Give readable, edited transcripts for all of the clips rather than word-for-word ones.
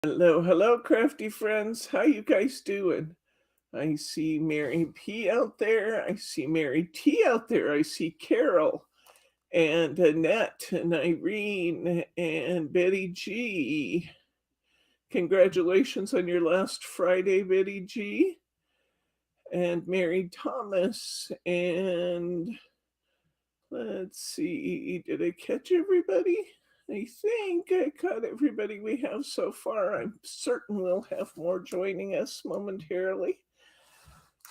Hello, hello, crafty friends. How you guys doing? I see Mary P out there. I see Mary T out there. I see Carol and Annette and Irene and Betty G. Congratulations on your last Friday, Betty G. And Mary Thomas. And let's see, did I catch everybody? I think I caught everybody we have so far. I'm certain we'll have more joining us momentarily.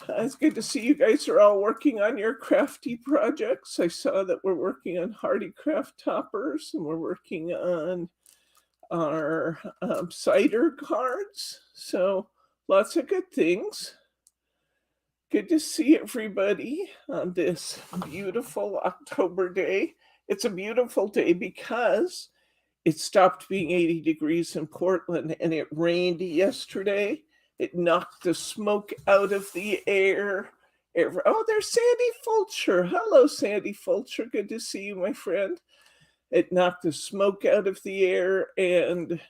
It's good to see you guys are all working on your crafty projects. I saw that we're working on Hardy Craft Toppers and we're working on our cider cards. So lots of good things. Good to see everybody on this beautiful October day. It's a beautiful day because it stopped being 80 degrees in Portland and it rained yesterday. It knocked the smoke out of the air. Oh, there's Sandy Fulcher. Hello, Sandy Fulcher. Good to see you, my friend. It knocked the smoke out of the air and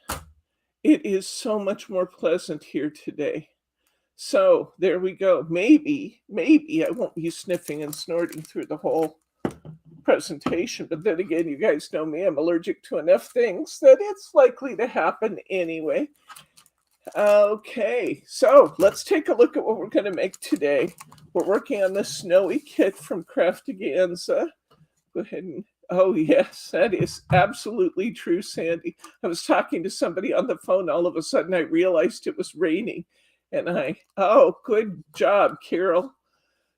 it is so much more pleasant here today. So there we go. Maybe I won't be sniffing and snorting through the whole presentation, but then again, you guys know me, I'm allergic to enough things that it's likely to happen anyway. Okay, so let's take a look at what we're going to make today. We're working on the snowy kit from Craftaganza. Go ahead and, oh yes, that is absolutely true, Sandy. I was talking to somebody on the phone, all of a sudden I realized it was raining. And oh, good job, Carol.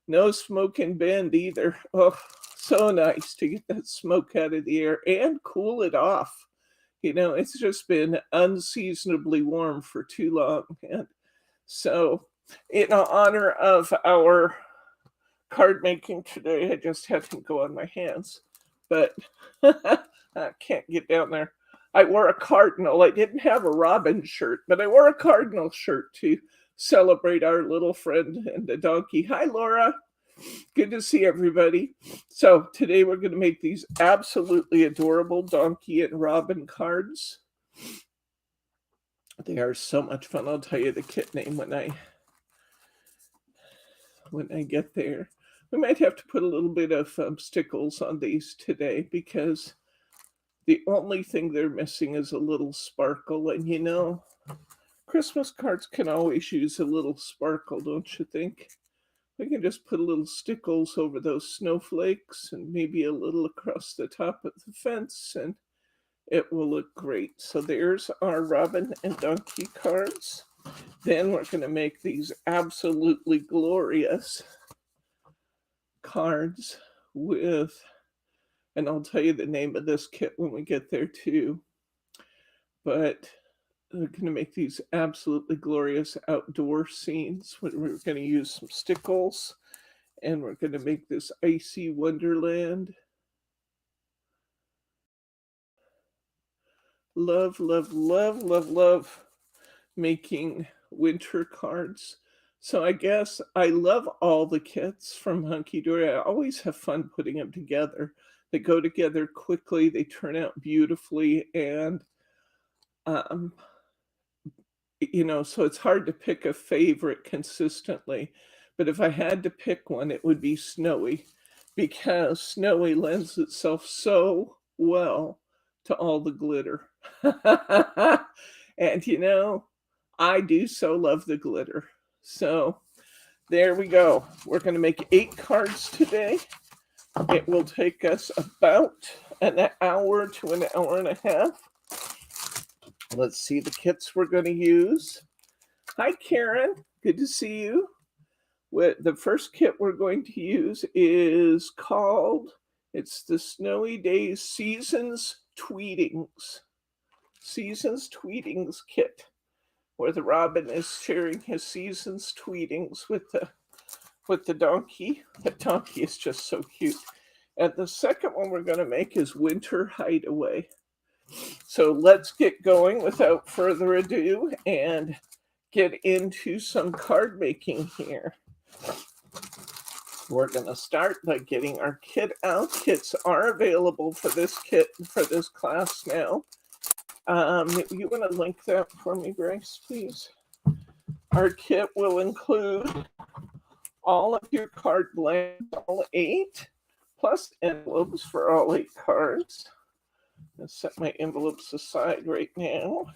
No smoke in Bend either. Oh, so nice to get that smoke out of the air and cool it off. You know, it's just been unseasonably warm for too long. And so, in honor of our card making today, I just had to go on my hands. But I can't get down there. I wore a cardinal. I didn't have a robin shirt, but I wore a cardinal shirt to celebrate our little friend and the donkey. Hi, Laura. Good to see everybody. So today we're going to make these absolutely adorable donkey and robin cards. They are so much fun. I'll tell you the kit name when I get there. We might have to put a little bit of stickles on these today because the only thing they're missing is a little sparkle. And you know, Christmas cards can always use a little sparkle, don't you think? We can just put a little stickles over those snowflakes and maybe a little across the top of the fence and it will look great. So there's our robin and donkey cards. Then we're going to make these absolutely glorious cards with, and I'll tell you the name of this kit when we get there too, but we're going to make these absolutely glorious outdoor scenes. We're going to use some stickles and we're going to make this icy wonderland. Love, love, love, love, love making winter cards. So I guess I love all the kits from Hunkydory. I always have fun putting them together. They go together quickly, they turn out beautifully, and you know, so it's hard to pick a favorite consistently. But if I had to pick one, it would be Snowy because Snowy lends itself so well to all the glitter. And you know, I do so love the glitter. So there we go. We're going to make 8 cards today. It will take us about an hour to an hour and a half. Let's see the kits we're going to use. Hi, Karen. Good to see you. The first kit we're going to use is called, it's the Snowy Days Seasons Tweetings. Seasons Tweetings kit, where the robin is sharing his seasons tweetings with the donkey. The donkey is just so cute. And the second one we're going to make is Winter Hideaway. So let's get going without further ado and get into some card making here. We're going to start by getting our kit out. Kits are available for this kit, for this class now. You want to link that for me, Bryce, please? Our kit will include all of your card blanks, all 8, plus envelopes for all 8 cards. I'll set my envelopes aside right now.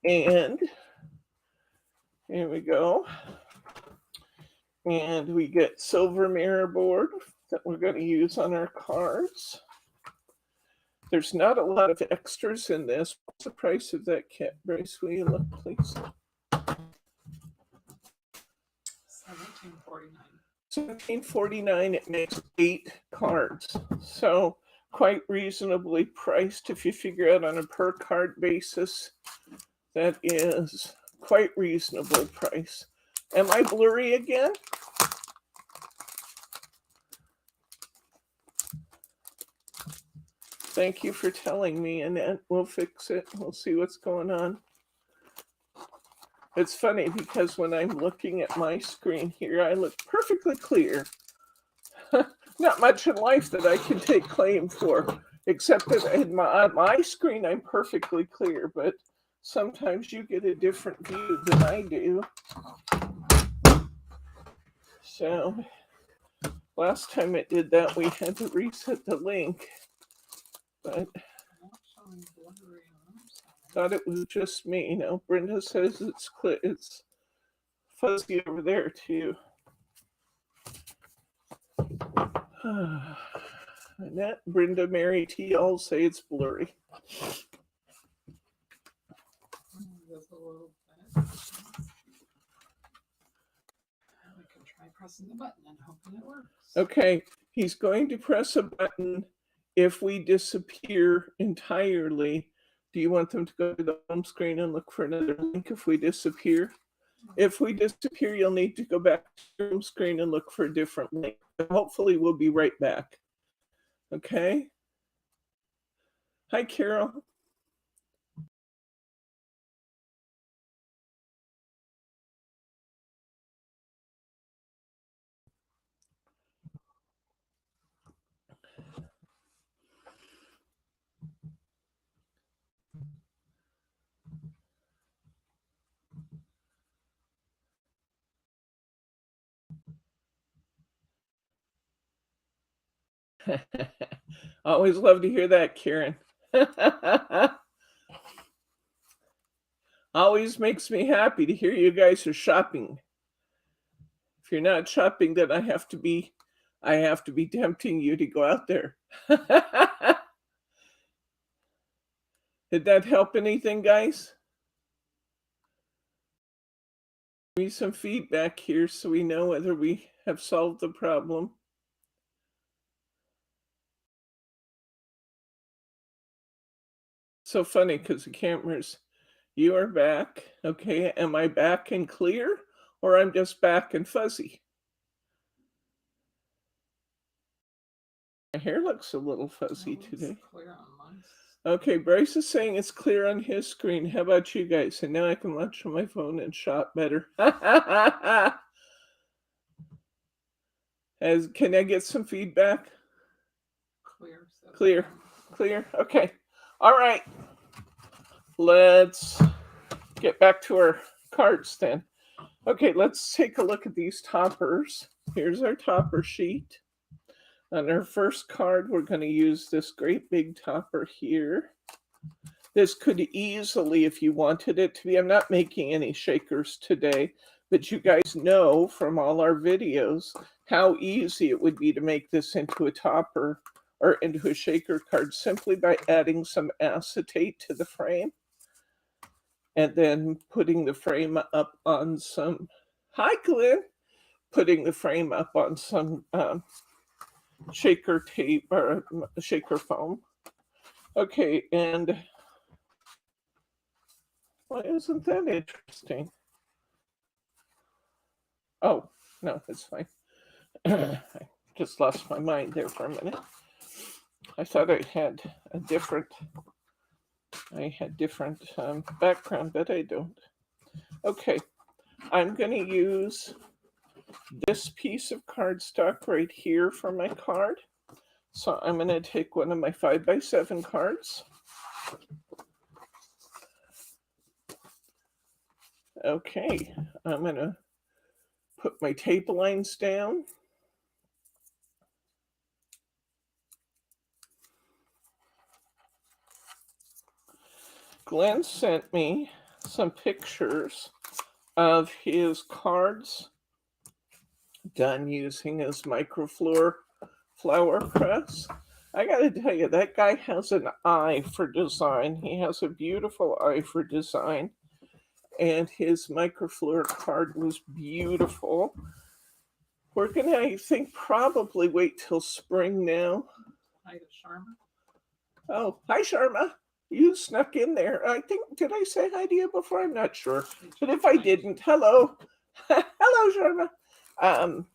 And here we go. And we get silver mirror board that we're going to use on our cards. There's not a lot of extras in this. What's the price of that kit, Bryce? Will you look, please? $17.49. It makes 8 cards. So quite reasonably priced if you figure out on a per card basis. That is quite reasonable price. Am I blurry again? Thank you for telling me, Annette. We'll fix it. We'll see what's going on. It's funny because when I'm looking at my screen here, I look perfectly clear. Not much in life that I can take claim for, except that on my screen, I'm perfectly clear, but sometimes you get a different view than I do. So last time it did that, we had to reset the link. But thought it was just me. No, Brenda says it's fuzzy over there too. Annette, Brenda, Mary T all say it's blurry. We can try pressing the button and hoping it works. Okay, he's going to press a button if we disappear entirely. Do you want them to go to the home screen and look for another link if we disappear? If we disappear, you'll need to go back to the home screen and look for a different link. Hopefully, we'll be right back. Okay? Hi, Carol. Always love to hear that, Karen. Always makes me happy to hear you guys are shopping. If you're not shopping, then I have to be tempting you to go out there. Did that help anything, guys? Give me some feedback here so we know whether we have solved the problem. So funny because the cameras, you are back. Okay, am I back and clear or I'm just back and fuzzy? My hair looks a little fuzzy today. Clear on mine. Okay, Bryce is saying it's clear on his screen. How about you guys? And now I can watch on my phone and shop better. Can I get some feedback? Clear. Clear. Clear. Okay. All right. Let's get back to our cards then. Okay, let's take a look at these toppers. Here's our topper sheet. On our first card, we're going to use this great big topper here. This could easily, if you wanted it to be, I'm not making any shakers today, but you guys know from all our videos how easy it would be to make this into a topper or into a shaker card simply by adding some acetate to the frame and then putting the frame up on some, hi Glenn, putting the frame up on some shaker tape or shaker foam. Okay, and well, isn't that interesting? Oh, no, it's fine. I just lost my mind there for a minute. I thought I had different background, but I don't. Okay, I'm going to use this piece of cardstock right here for my card. So I'm going to take one of my 5x7 cards. Okay, I'm gonna put my tape lines down. Glenn sent me some pictures of his cards done using his Microfleur flower press. I gotta tell you, that guy has an eye for design. He has a beautiful eye for design. And his Microfleur card was beautiful. We're gonna, I think, probably wait till spring now. Hi to Sharma. Oh, hi, Sharma. You snuck in there. I think, did I say hi to you before? I'm not sure. But if I didn't, hello. Hello, Sharma.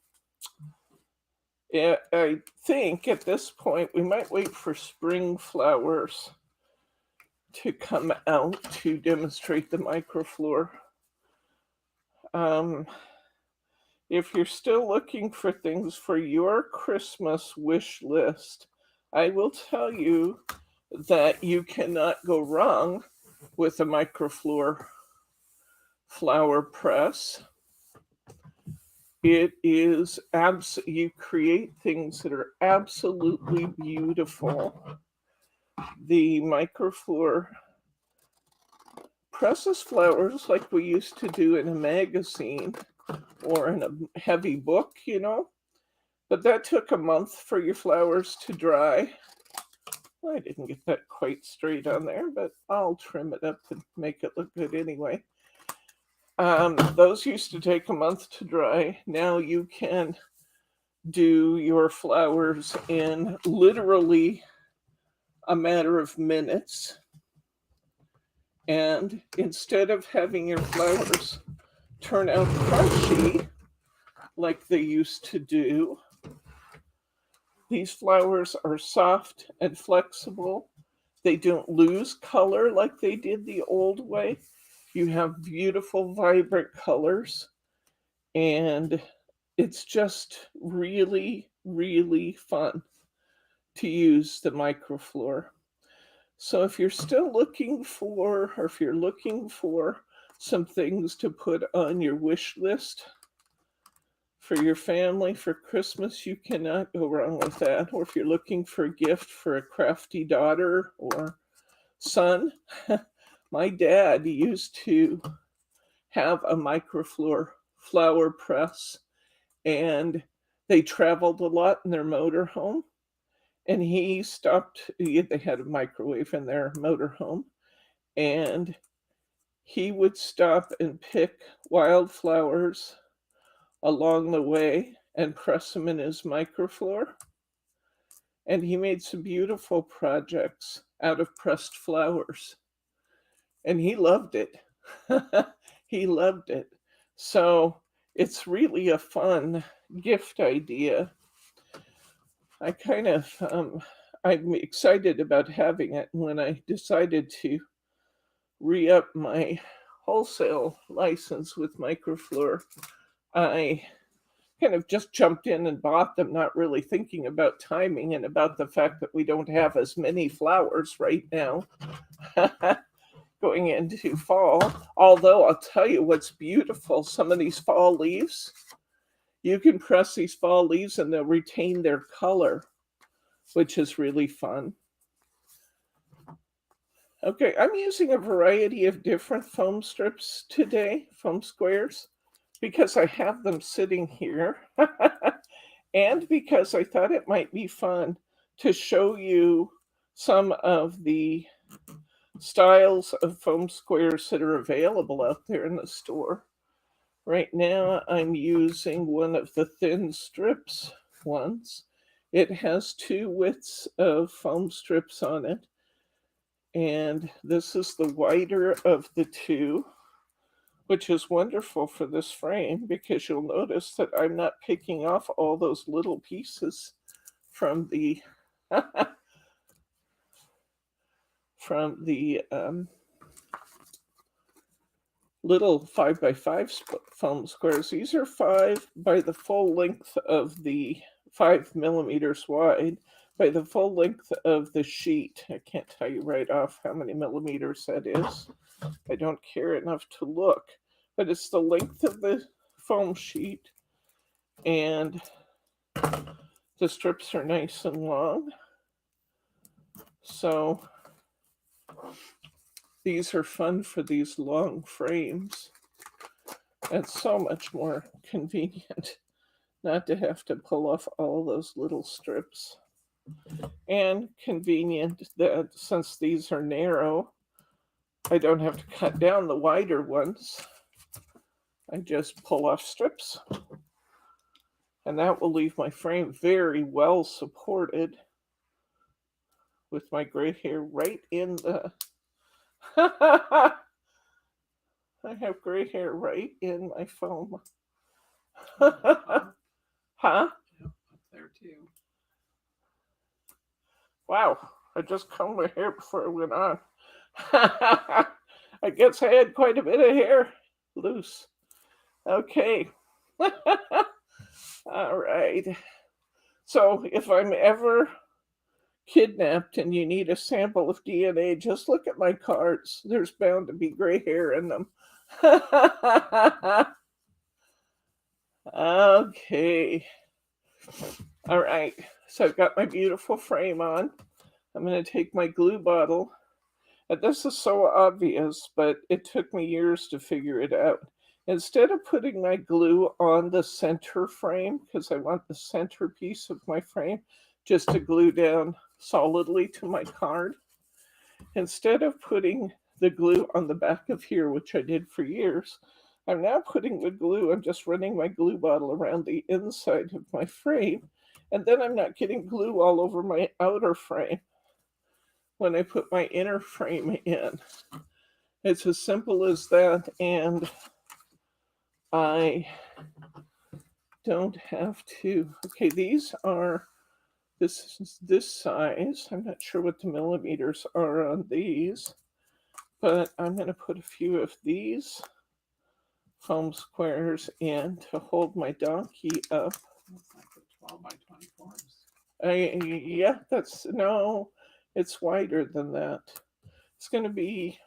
Yeah, I think at this point we might wait for spring flowers to come out to demonstrate the Microfleur. If you're still looking for things for your Christmas wish list, I will tell you that you cannot go wrong with a Microfleur flower press. It is you create things that are absolutely beautiful. The Microfleur presses flowers like we used to do in a magazine or in a heavy book, you know, but that took a month for your flowers to dry. Well, I didn't get that quite straight on there, but I'll trim it up and make it look good anyway. Those used to take a month to dry. Now you can do your flowers in literally a matter of minutes. And instead of having your flowers turn out crunchy like they used to do, these flowers are soft and flexible. They don't lose color like they did the old way. You have beautiful, vibrant colors, and it's just really, really fun to use the Microfleur. So if you're still looking for, or if you're looking for some things to put on your wish list for your family for Christmas, you cannot go wrong with that. Or if you're looking for a gift for a crafty daughter or son, my dad used to have a Microfleur flower press, and they traveled a lot in their motorhome. And he stopped, they had a microwave in their motorhome, and he would stop and pick wildflowers along the way and press them in his Microfleur. And he made some beautiful projects out of pressed flowers. And he loved it. He loved it. So it's really a fun gift idea. I'm excited about having it. When I decided to re-up my wholesale license with Microfleur, I kind of just jumped in and bought them, not really thinking about timing and about the fact that we don't have as many flowers right now going into fall. Although I'll tell you what's beautiful, some of these fall leaves, you can press these fall leaves and they'll retain their color, which is really fun. Okay, I'm using a variety of different foam strips today, foam squares, because I have them sitting here and because I thought it might be fun to show you some of the styles of foam squares that are available out there in the store. Right now, I'm using one of the thin strips ones. It has 2 widths of foam strips on it. And this is the wider of the 2, which is wonderful for this frame because you'll notice that I'm not picking off all those little pieces from the little 5x5 foam squares. These are 5 by the full length of the 5 millimeters wide by the full length of the sheet. I can't tell you right off how many millimeters that is. I don't care enough to look. but it's the length of the foam sheet, and the strips are nice and long. So these are fun for these long frames. It's so much more convenient not to have to pull off all those little strips. And convenient that since these are narrow, I don't have to cut down the wider ones. I just pull off strips. And that will leave my frame very well supported with my gray hair right in the... I have gray hair right in my foam. Huh? Yep, up there too. Wow, I just combed my hair before I went on. I guess I had quite a bit of hair loose. Okay. All right. So if I'm ever kidnapped and you need a sample of DNA, just look at my cards. There's bound to be gray hair in them. Okay. All right. So I've got my beautiful frame on. I'm going to take my glue bottle. And this is so obvious, but it took me years to figure it out. Instead of putting my glue on the center frame, because I want the centerpiece of my frame just to glue down solidly to my card, instead of putting the glue on the back of here, which I did for years, I'm now putting the glue, I'm just running my glue bottle around the inside of my frame, and then I'm not getting glue all over my outer frame when I put my inner frame in. It's as simple as that, and I don't have to. Okay, these are this size. I'm not sure what the millimeters are on these, but I'm going to put a few of these foam squares in to hold my donkey up. Looks like the 12 by 24s. Yeah, no, it's wider than that. It's going to be,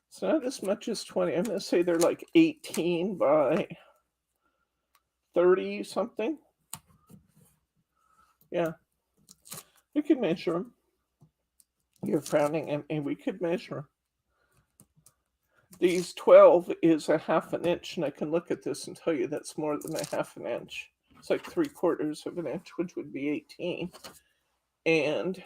it's not as much as 20. I'm going to say they're like 18 by 30 something. Yeah, we could measure them. You're frowning at me. We could measure them. These 12 is a half an inch, and I can look at this and tell you that's more than a half an inch. It's like 3/4 of an inch, which would be 18. And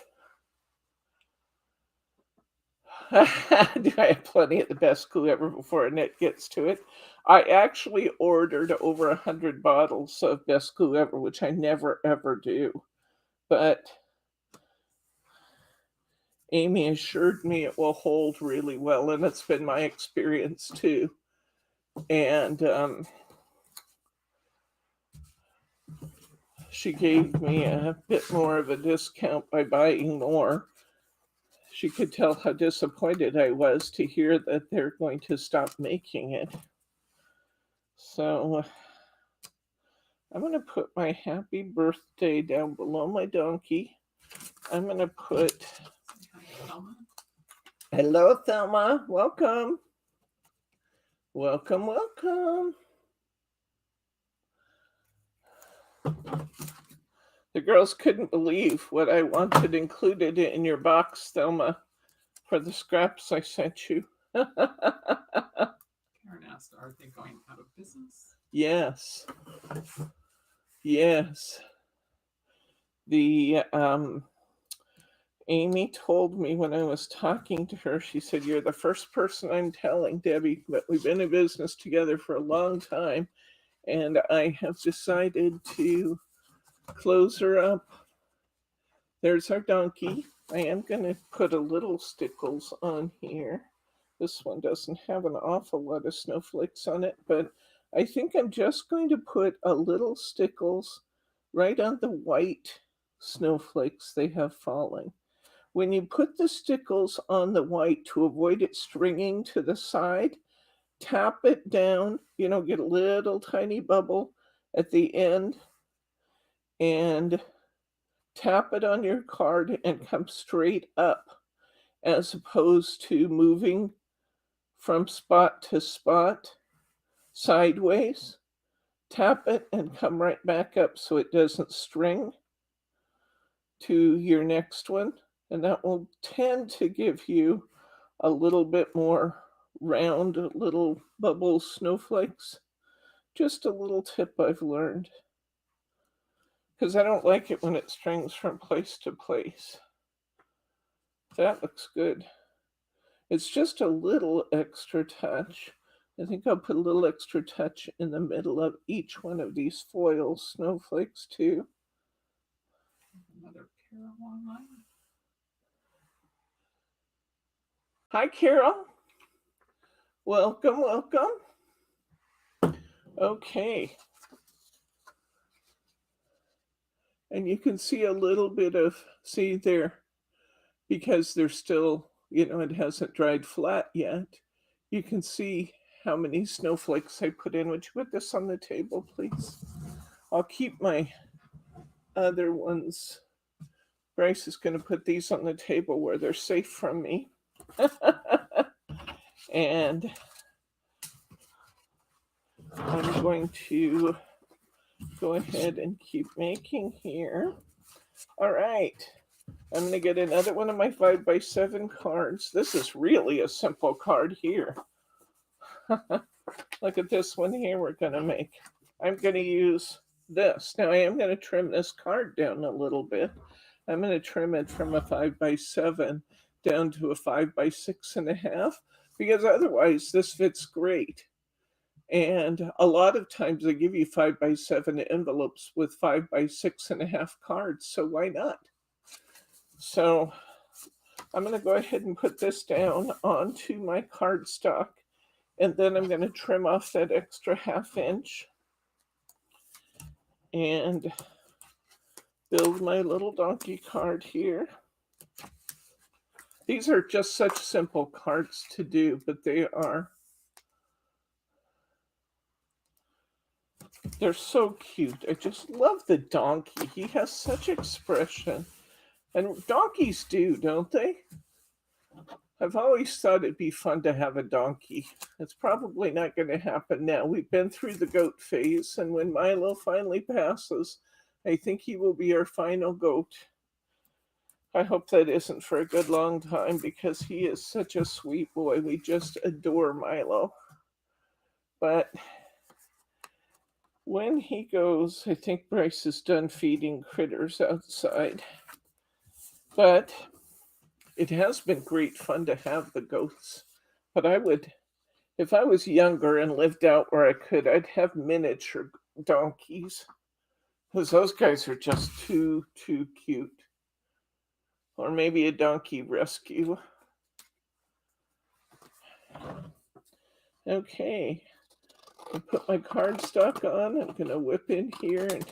do I have plenty of the best glue ever before Annette gets to it? I actually ordered over 100 bottles of best glue ever, which I never ever do. But Amy assured me it will hold really well, and it's been my experience too. And she gave me a bit more of a discount by buying more. She could tell how disappointed I was to hear that they're going to stop making it. So I'm going to put my happy birthday down below my donkey. I'm going to put... Hello, Thelma. Welcome. Welcome, welcome. The girls couldn't believe what I wanted included in your box, Thelma, for the scraps I sent you. Karen asked, are they going out of business? Yes. Yes. The Amy told me when I was talking to her, she said, you're the first person I'm telling, Debbie, but we've been in business together for a long time, and I have decided to close her up. There's our donkey. I am going to put a little stickles on here. This one doesn't have an awful lot of snowflakes on it, but I think I'm just going to put a little stickles right on the white snowflakes they have falling. When you put the stickles on the white, to avoid it stringing to the side, tap it down, get a little tiny bubble at the end, and tap it on your card and come straight up, as opposed to moving from spot to spot. sideways, tap it, and come right back up so it doesn't string to your next one. And that will tend to give you a little bit more round little bubble snowflakes. Just a little tip I've learned, because I don't like it when it strings from place to place. That looks good. It's just a little extra touch. I think I'll put a little extra touch in the middle of each one of these foil snowflakes too. Another Carol online. Hi, Carol. Welcome, welcome. Okay. And you can see a little bit of, see there, because they're still, it hasn't dried flat yet. You can see how many snowflakes I put in. Would you put this on the table, please? I'll keep my other ones. Bryce is going to put these on the table where they're safe from me. And I'm going to go ahead and keep making here. All right. I'm going to get another one of my 5x7 cards. This is really a simple card here. Look at this one here we're going to make. I'm going to use this. Now I am going to trim this card down a little bit. I'm going to trim it from a 5x7 down to a 5x6.5, because otherwise this fits great. And a lot of times they give you 5x7 envelopes with 5x6.5 cards, so why not? So I'm going to go ahead and put this down onto my cardstock, and then I'm going to trim off that extra 1/2 inch and build my little donkey card here. These are just such simple cards to do, but they're so cute. I just love the donkey. He has such expression. And donkeys do, don't they? I've always thought it'd be fun to have a donkey. It's probably not going to happen now. We've been through the goat phase, and when Milo finally passes, I think he will be our final goat. I hope that isn't for a good long time, because he is such a sweet boy. We just adore Milo. But when he goes, I think Bryce is done feeding critters outside. But it has been great fun to have the goats. But I would, if I was younger and lived out where I could, I'd have miniature donkeys, because those guys are just too cute. Or maybe a donkey rescue. Okay, I put my cardstock on. I'm going to whip in here and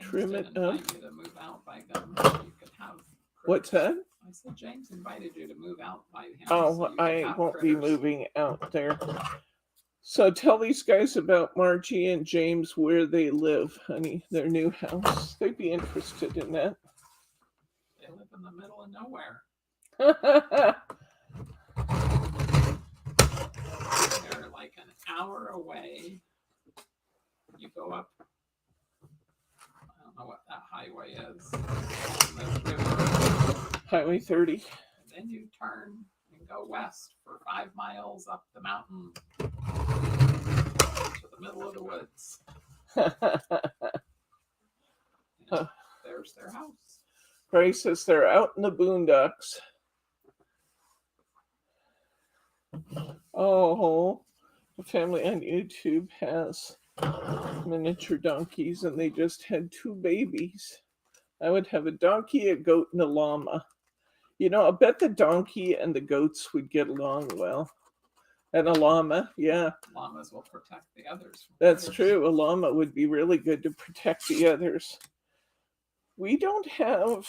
trim it up. James did invite you to move out by them so you could have critters. What's that? I said James invited you to move out by him. Oh, so you could I have won't be critters. moving out there. So tell these guys about Margie and James, where they live, honey, their new house. They'd be interested in that. They live in the middle of nowhere. They're like an hour away. You go up, I don't know what that highway is, the river. Highway 30. And then you turn and go west for 5 miles up the mountain to the middle of the woods. There's their house. Bryce says they're out in the boondocks. Oh, the family on YouTube has miniature donkeys, and they just had 2 babies. I would have a donkey, a goat, and a llama. I bet the donkey and the goats would get along well. And a llama, yeah. Llamas will protect the others. That's true. A llama would be really good to protect the others. We don't have,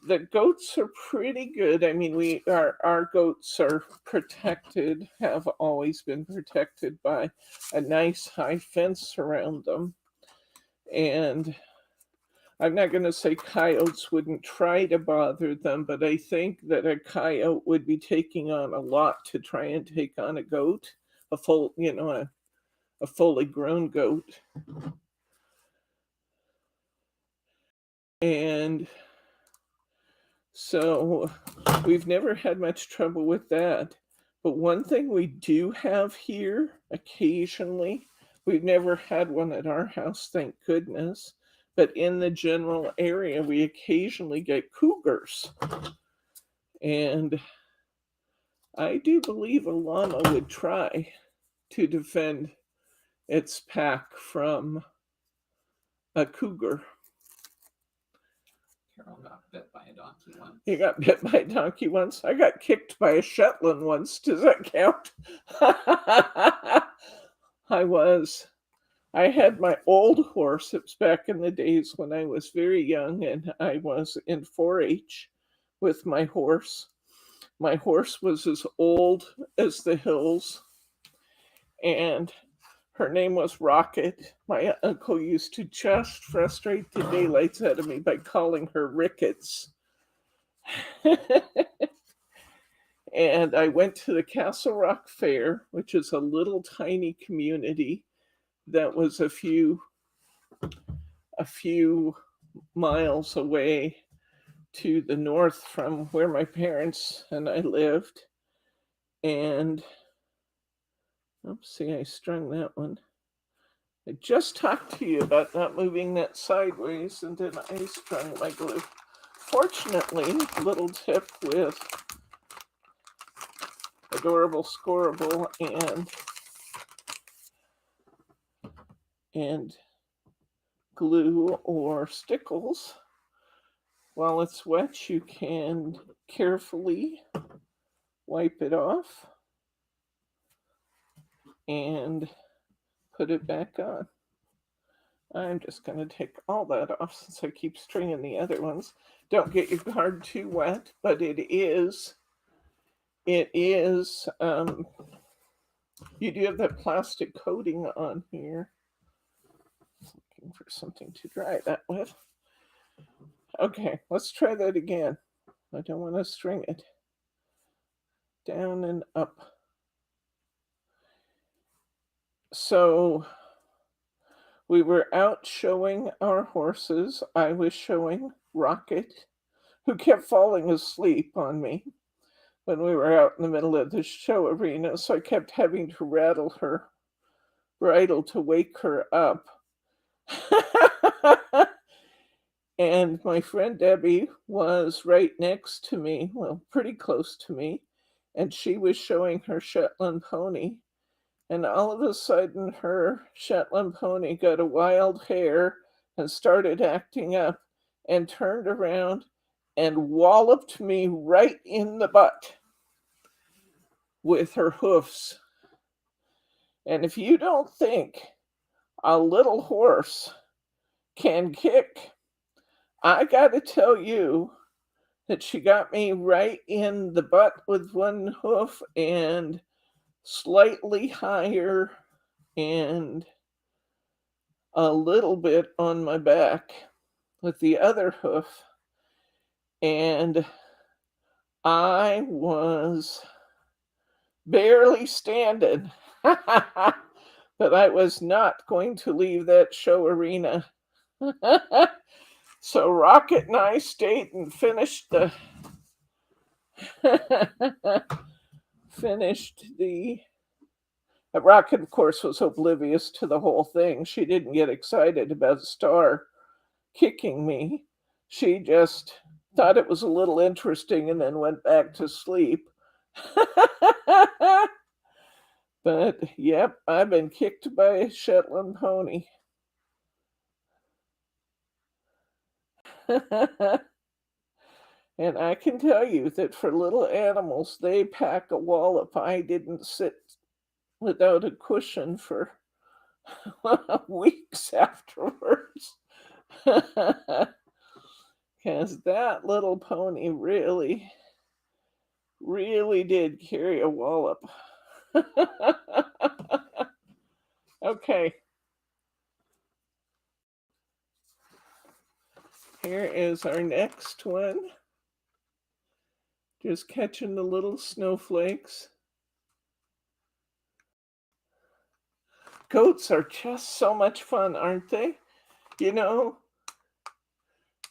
the goats are pretty good. I mean, our goats are protected, have always been protected by a nice high fence around them. And I'm not going to say coyotes wouldn't try to bother them, but I think that a coyote would be taking on a lot to try and take on a goat, a full, a fully grown goat. And so we've never had much trouble with that. But one thing we do have here occasionally, we've never had one at our house, thank goodness, but in the general area, we occasionally get cougars. And I do believe a llama would try to defend its pack from a cougar. Carol got bit by a donkey once. You got bit by a donkey once? I got kicked by a Shetland once. Does that count? I had my old horse. It was back in the days when I was very young, and I was in 4-H with my horse. My horse was as old as the hills, and her name was Rocket. My uncle used to just frustrate the daylights out of me by calling her Ricketts. And I went to the Castle Rock Fair, which is a little tiny community that was a few miles away to the north from where my parents and I lived. And I strung that one. I just talked to you about not moving that sideways, and then I strung my glue. Fortunately, little tip with Adorable Scoreable and glue or stickles, while it's wet, you can carefully wipe it off and put it back on. I'm just going to take all that off since I keep stringing the other ones. Don't get your card too wet, but it is, you do have that plastic coating on here. Looking for something to dry that with. Okay, let's try that again. I don't want to string it. Down and up. So we were out showing our horses. I was showing Rocket, who kept falling asleep on me when we were out in the middle of the show arena. So I kept having to rattle her bridle to wake her up. And my friend Debbie was right next to me, well, pretty close to me, and she was showing her Shetland pony. And all of a sudden, her Shetland pony got a wild hair and started acting up and turned around and walloped me right in the butt with her hoofs. And if you don't think a little horse can kick, I got to tell you that she got me right in the butt with one hoof and slightly higher and a little bit on my back with the other hoof. And I was barely standing, but I was not going to leave that show arena. So Rocket and I stayed and finished the Rocket, of course, was oblivious to the whole thing. She didn't get excited about Star kicking me. She just thought it was a little interesting and then went back to sleep. But, yep, I've been kicked by a Shetland pony. And I can tell you that for little animals, they pack a wallop. I didn't sit without a cushion for weeks afterwards. Because that little pony really, really did carry a wallop. Okay. Here is our next one. Just catching the little snowflakes. Goats are just so much fun, aren't they? You know,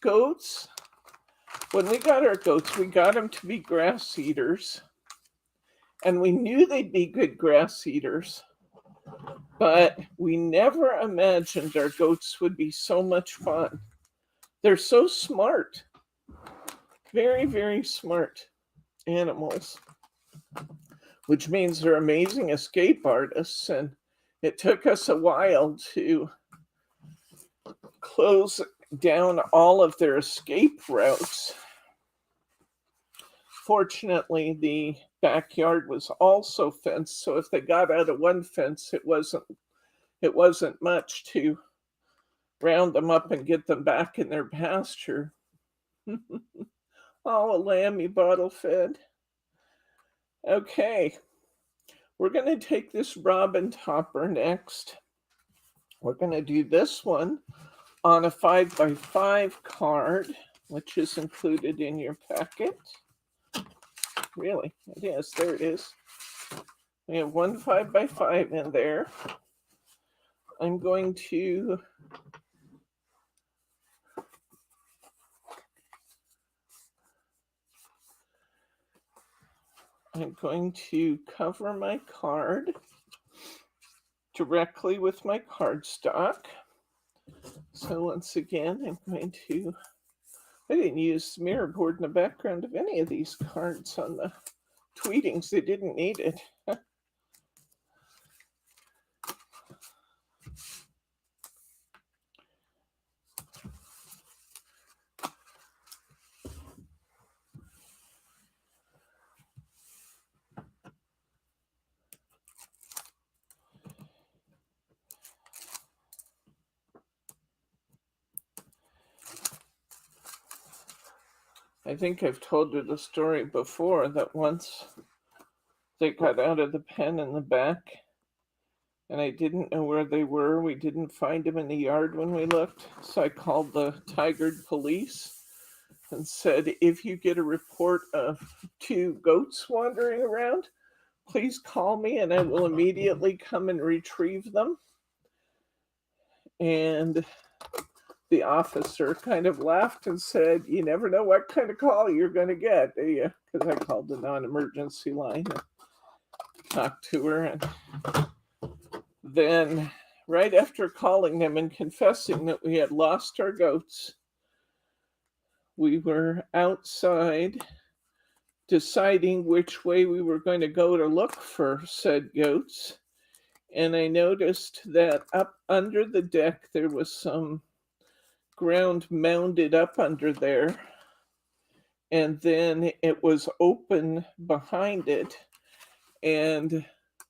goats, when we got our goats, we got them to be grass eaters. And we knew they'd be good grass eaters. But we never imagined our goats would be so much fun. They're so smart. Very, very smart animals. Which means they're amazing escape artists. And it took us a while to close down all of their escape routes. Fortunately, the backyard was also fenced, so if they got out of one fence, it wasn't much to round them up and get them back in their pasture. Oh, a lamb bottle fed. Okay, we're going to take this robin topper next. We're going to do this one on a 5x5 card, which is included in your packet. Really, it is. There it is. We have one 5x5 in there. I'm going to cover my card directly with my cardstock. So once again, I didn't use the mirror board in the background of any of these cards on the Tweetings. They didn't need it. I think I've told you the story before that once they got out of the pen in the back and I didn't know where they were. We didn't find them in the yard when we looked. So I called the Tigard police and said, if you get a report of 2 goats wandering around, please call me and I will immediately come and retrieve them. And the officer kind of laughed and said, you never know what kind of call you're going to get, do you? Because I called the non-emergency line and talked to her. And then right after calling them and confessing that we had lost our goats, we were outside deciding which way we were going to go to look for said goats. And I noticed that up under the deck, there was some ground mounded up under there. And then it was open behind it. And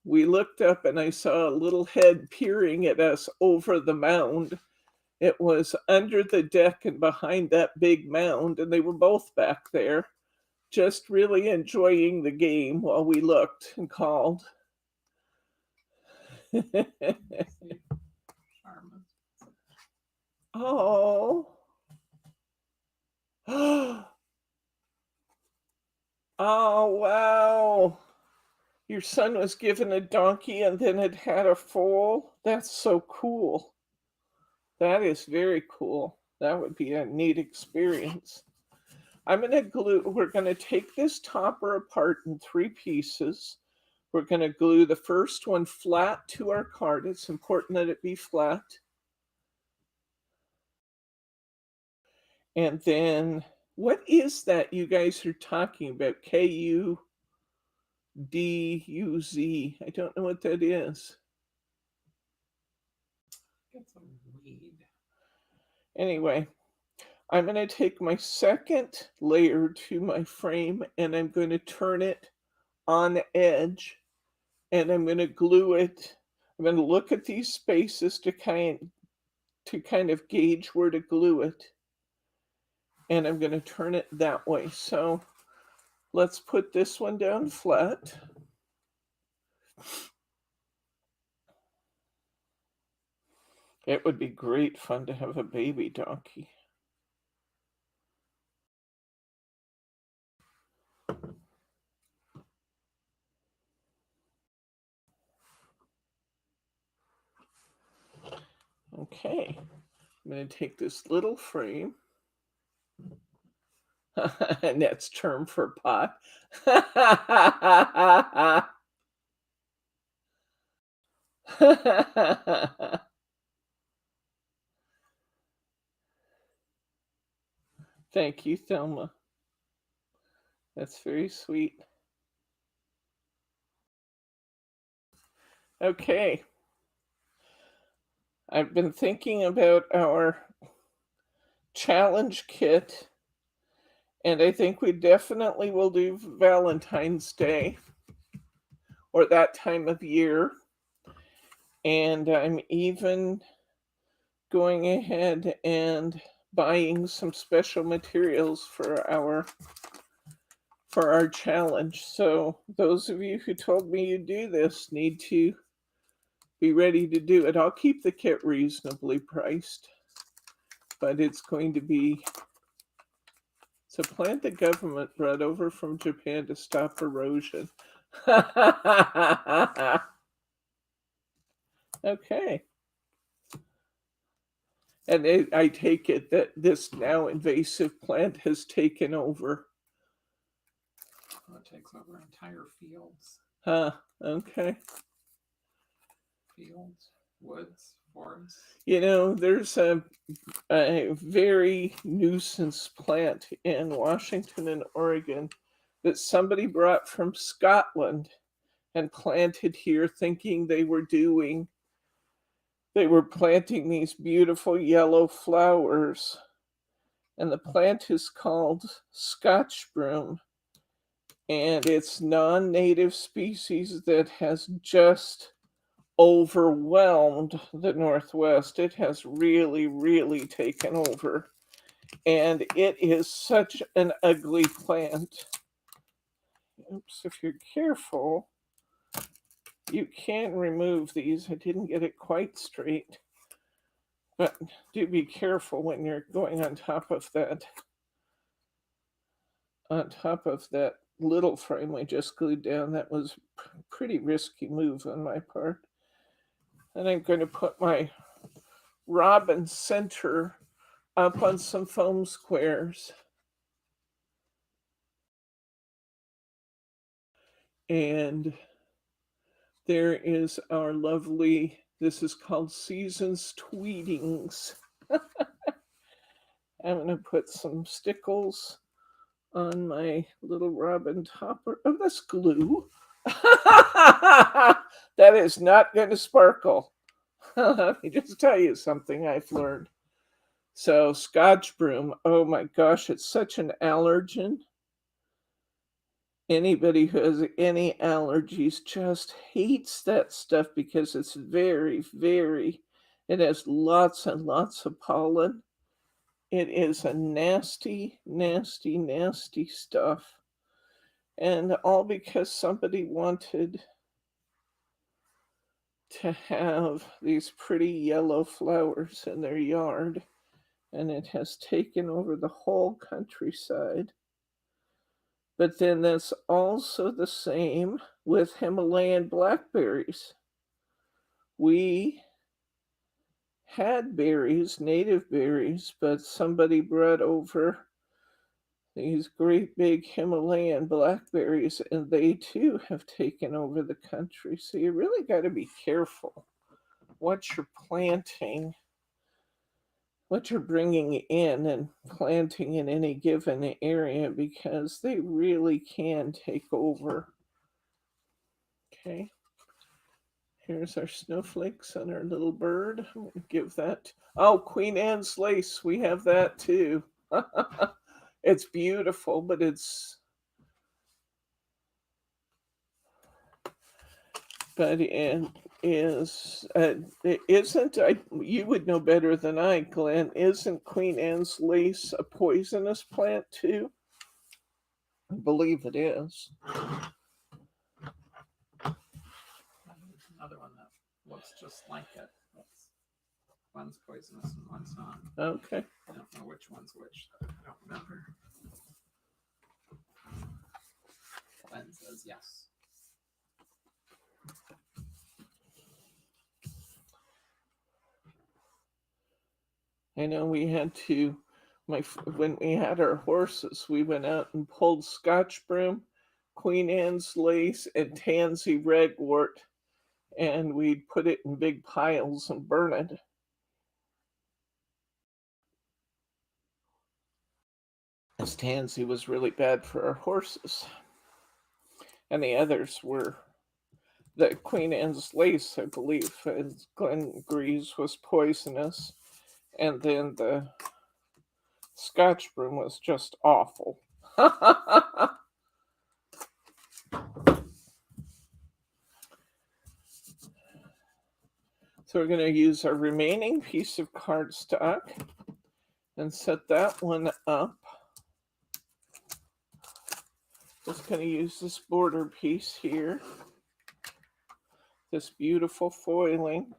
we looked up and I saw a little head peering at us over the mound. It was under the deck and behind that big mound. And they were both back there, just really enjoying the game while we looked and called. Oh. Oh, wow. Your son was given a donkey and then it had a foal. That's so cool. That is very cool. That would be a neat experience. We're going to take this topper apart in 3 pieces. We're going to glue the first one flat to our card. It's important that it be flat. And then, what is that you guys are talking about? KUDUZ. I don't know what that is. It's a weed. Anyway, I'm going to take my second layer to my frame and I'm going to turn it on edge and I'm going to glue it. I'm going to look at these spaces to kind of gauge where to glue it. And I'm going to turn it that way. So let's put this one down flat. It would be great fun to have a baby donkey. Okay, I'm going to take this little frame. Annette's term for pot. Thank you, Thelma. That's very sweet. Okay. I've been thinking about our challenge kit, and I think we definitely will do Valentine's Day or that time of year. And I'm even going ahead and buying some special materials for our challenge. So those of you who told me you do this need to be ready to do it. I'll keep the kit reasonably priced, but it's going to be, it's a plant the government brought over from Japan to stop erosion. Okay. And I take it that this now invasive plant has taken over. Well, it takes over entire fields. Okay. Fields, woods, forests. You know, there's a very nuisance plant in Washington and Oregon that somebody brought from Scotland and planted here thinking they were planting these beautiful yellow flowers. And the plant is called Scotch broom. And it's non-native species that has just overwhelmed the Northwest. It has really, really taken over. And it is such an ugly plant. Oops, if you're careful, you can remove these. I didn't get it quite straight. But do be careful when you're going on top of that little frame we just glued down. That was a pretty risky move on my part. And I'm going to put my robin center up on some foam squares. And there is our lovely, this is called Season's Tweetings. I'm going to put some stickles on my little robin topper. Oh, that's glue. That is not going to sparkle. Let me just tell you something I've learned. So Scotch broom, oh my gosh, it's such an allergen. Anybody who has any allergies just hates that stuff because it's very, it has lots and lots of pollen. It is a nasty, nasty, nasty stuff. And all because somebody wanted to have these pretty yellow flowers in their yard. And it has taken over the whole countryside. But then that's also the same with Himalayan blackberries. We had berries, native berries, but somebody brought over these great big Himalayan blackberries, and they too have taken over the country. So you really got to be careful what you're planting, what you're bringing in and planting in any given area, because they really can take over. Okay, here's our snowflakes on our little bird. I'm going to give that, oh, Queen Anne's lace, we have that too. It's beautiful, but it isn't, you would know better than I, Glenn, isn't Queen Anne's lace a poisonous plant too? I believe it is. Another one that looks just like it. One's poisonous and one's not. Okay. I don't know which one's which. I don't remember. Glenn says yes. I know we had to, when we had our horses, we went out and pulled Scotch broom, Queen Anne's lace, and tansy ragwort, and we'd put it in big piles and burn it. This tansy was really bad for our horses. And the others were the Queen Anne's lace, I believe, and Glen Grease was poisonous. And then the Scotch broom was just awful. So we're going to use our remaining piece of cardstock and set that one up. Just going to use this border piece here, this beautiful foiling.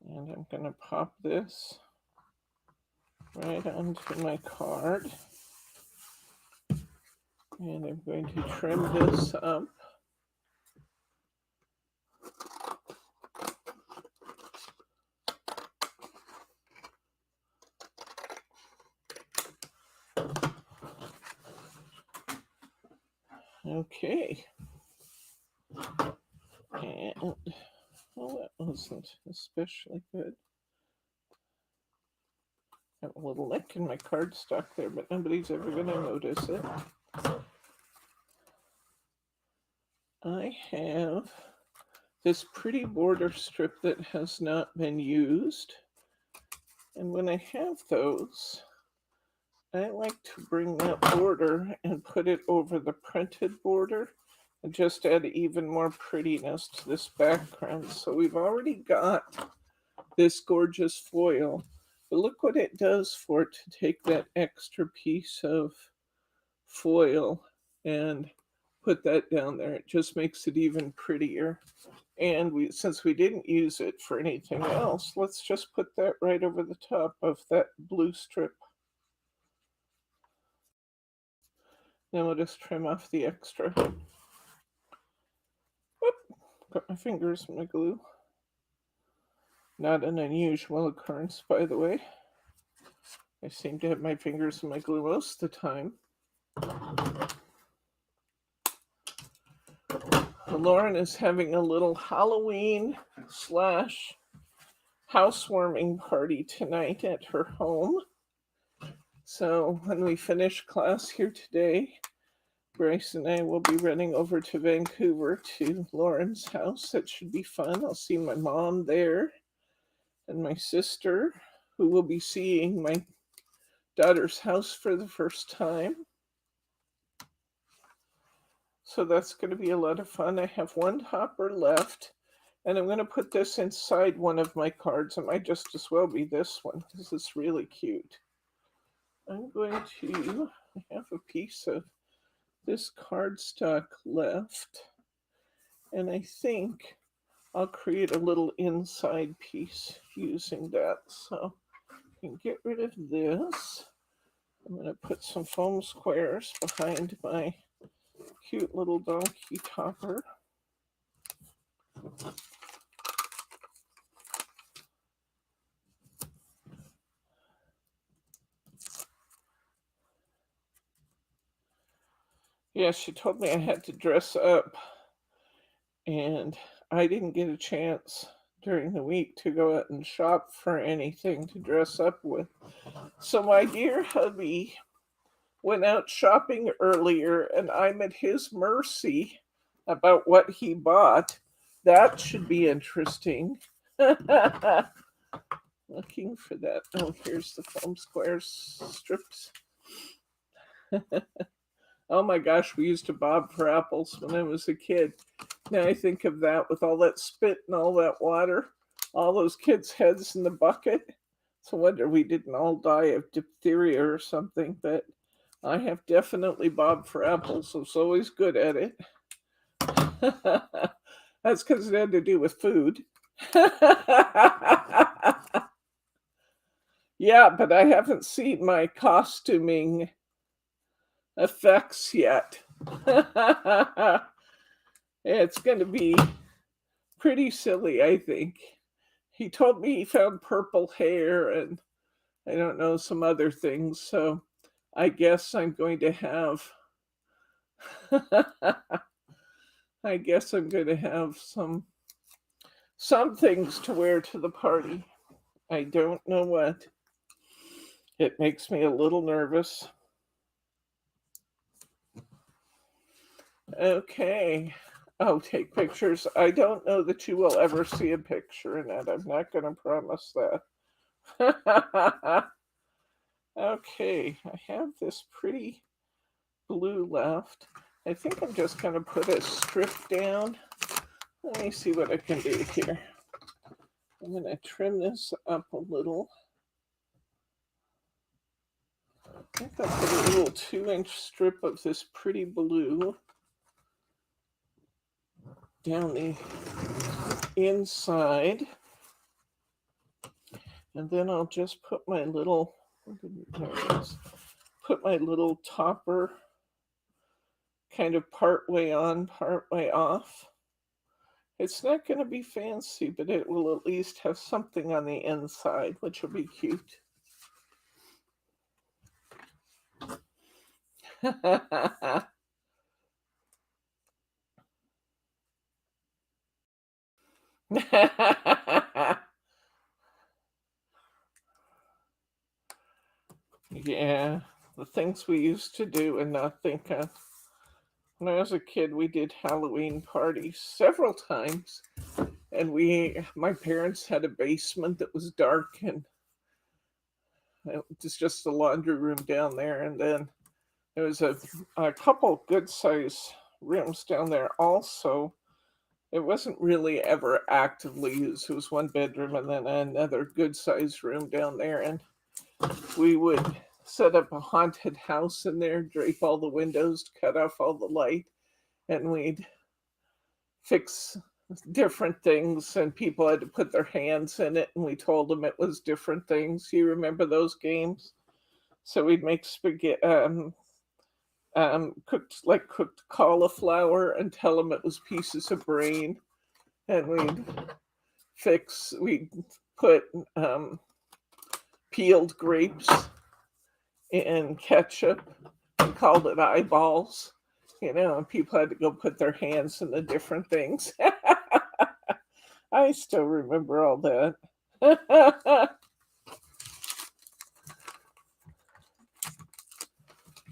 And I'm going to pop this right onto my card. And I'm going to trim this up. Okay. And, well, that wasn't especially good. I have a little nick in my cardstock there, but nobody's ever going to notice it. I have this pretty border strip that has not been used. And when I have those, I like to bring that border and put it over the printed border and just add even more prettiness to this background. So we've already got this gorgeous foil, but look what it does for it to take that extra piece of foil and put that down there. It just makes it even prettier. And since we didn't use it for anything else, let's just put that right over the top of that blue strip. Then we'll just trim off the extra. Whoop, got my fingers in my glue. Not an unusual occurrence, by the way. I seem to have my fingers in my glue most of the time. Lauren is having a little Halloween / housewarming party tonight at her home. So when we finish class here today, Bryce and I will be running over to Vancouver to Lauren's house. That should be fun. I'll see my mom there and my sister, who will be seeing my daughter's house for the first time. So that's going to be a lot of fun. I have one topper left, and I'm going to put this inside one of my cards. It might just as well be this one because it's really cute. I'm going to have a piece of this cardstock left, and I think I'll create a little inside piece using that. So I can get rid of this. I'm going to put some foam squares behind my cute little donkey topper. Yeah, she told me I had to dress up, and I didn't get a chance during the week to go out and shop for anything to dress up with. So my dear hubby went out shopping earlier, and I'm at his mercy about what he bought. That should be interesting. Looking for that. Oh, here's the foam squares strips. Oh my gosh, we used to bob for apples when I was a kid. Now I think of that with all that spit and all that water, all those kids' heads in the bucket. It's a wonder we didn't all die of diphtheria or something, but I have definitely bobbed for apples. I was always good at it. That's because it had to do with food. Yeah, but I haven't seen my costuming effects yet. It's going to be pretty silly, I think. He told me he found purple hair and I don't know, some other things. So I guess I'm going to have, I guess I'm going to have some things to wear to the party. I don't know what. It makes me a little nervous. Okay. Oh, take pictures. I don't know that you will ever see a picture in it. I'm not going to promise that. Okay, I have this pretty blue left. I think I'm just going to put a strip down. Let me see what I can do here. I'm going to trim this up a little. I think I'll put a little 2-inch strip of this pretty blue down the inside. And then I'll just put my little, topper kind of part way on, part way off. It's not going to be fancy, but it will at least have something on the inside, which will be cute. Yeah, the things we used to do and not think of. When I was a kid, we did Halloween parties several times, and my parents had a basement that was dark, and it was just a laundry room down there, and then there was a couple good size rooms down there also. It wasn't really ever actively used. It was one bedroom and then another good sized room down there, and we would set up a haunted house in there, drape all the windows, cut off all the light, and we'd fix different things, and people had to put their hands in it, and we told them it was different things. You remember those games? So we'd make spaghetti, cooked cauliflower, and tell them it was pieces of brain, and we'd put peeled grapes in ketchup and called it eyeballs, and people had to go put their hands in the different things. I still remember all that.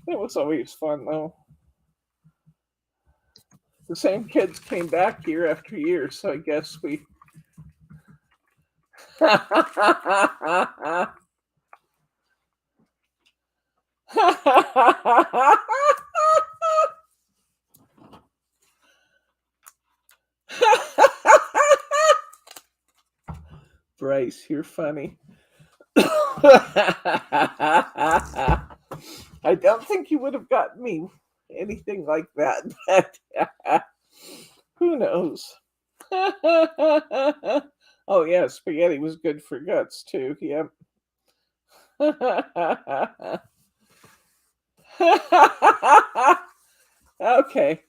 It was always fun, though. The same kids came back year after year, so I guess we. Bryce, you're funny. I don't think you would have gotten me anything like that, but who knows? Oh, yeah, spaghetti was good for guts, too. Yep. Okay.